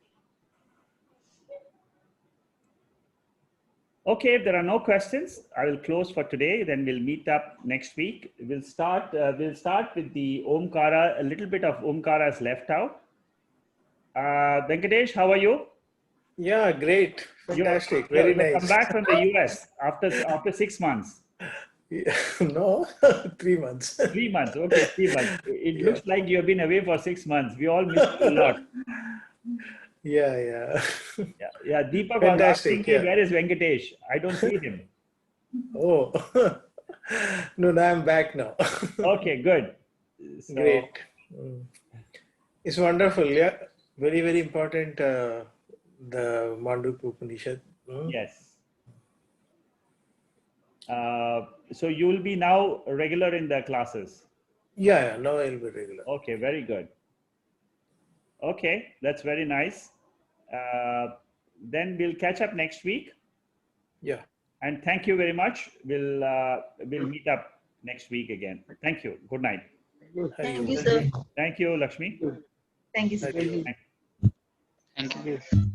Okay, if there are no questions, I will close for today. Then we'll meet up next week. We'll start with the Omkara. A little bit of Omkara is left out. Venkatesh, how are you? Yeah, great. Fantastic. Very nice. Come back from the US after 6 months. Yeah, no, 3 months. 3 months. Okay, 3 months. It looks like you have been away for 6 months. We all miss you a lot. Yeah. Yeah. Deepak Fantastic, was asking me, where is Venkatesh? I don't see him. Oh, no, I'm back now. Okay, good. So, great. It's wonderful. Yeah, very, very important. The Mandukya Upanishad. Yes. So you will be now regular in the classes. Yeah, now I'll be regular. Okay, very good. Okay, that's very nice. Then we'll catch up next week. Yeah. And thank you very much. We'll meet up next week again. Thank you. Good night. Thank you, sir. Thank you, Lakshmi. Thank you, sir.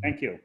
Thank you.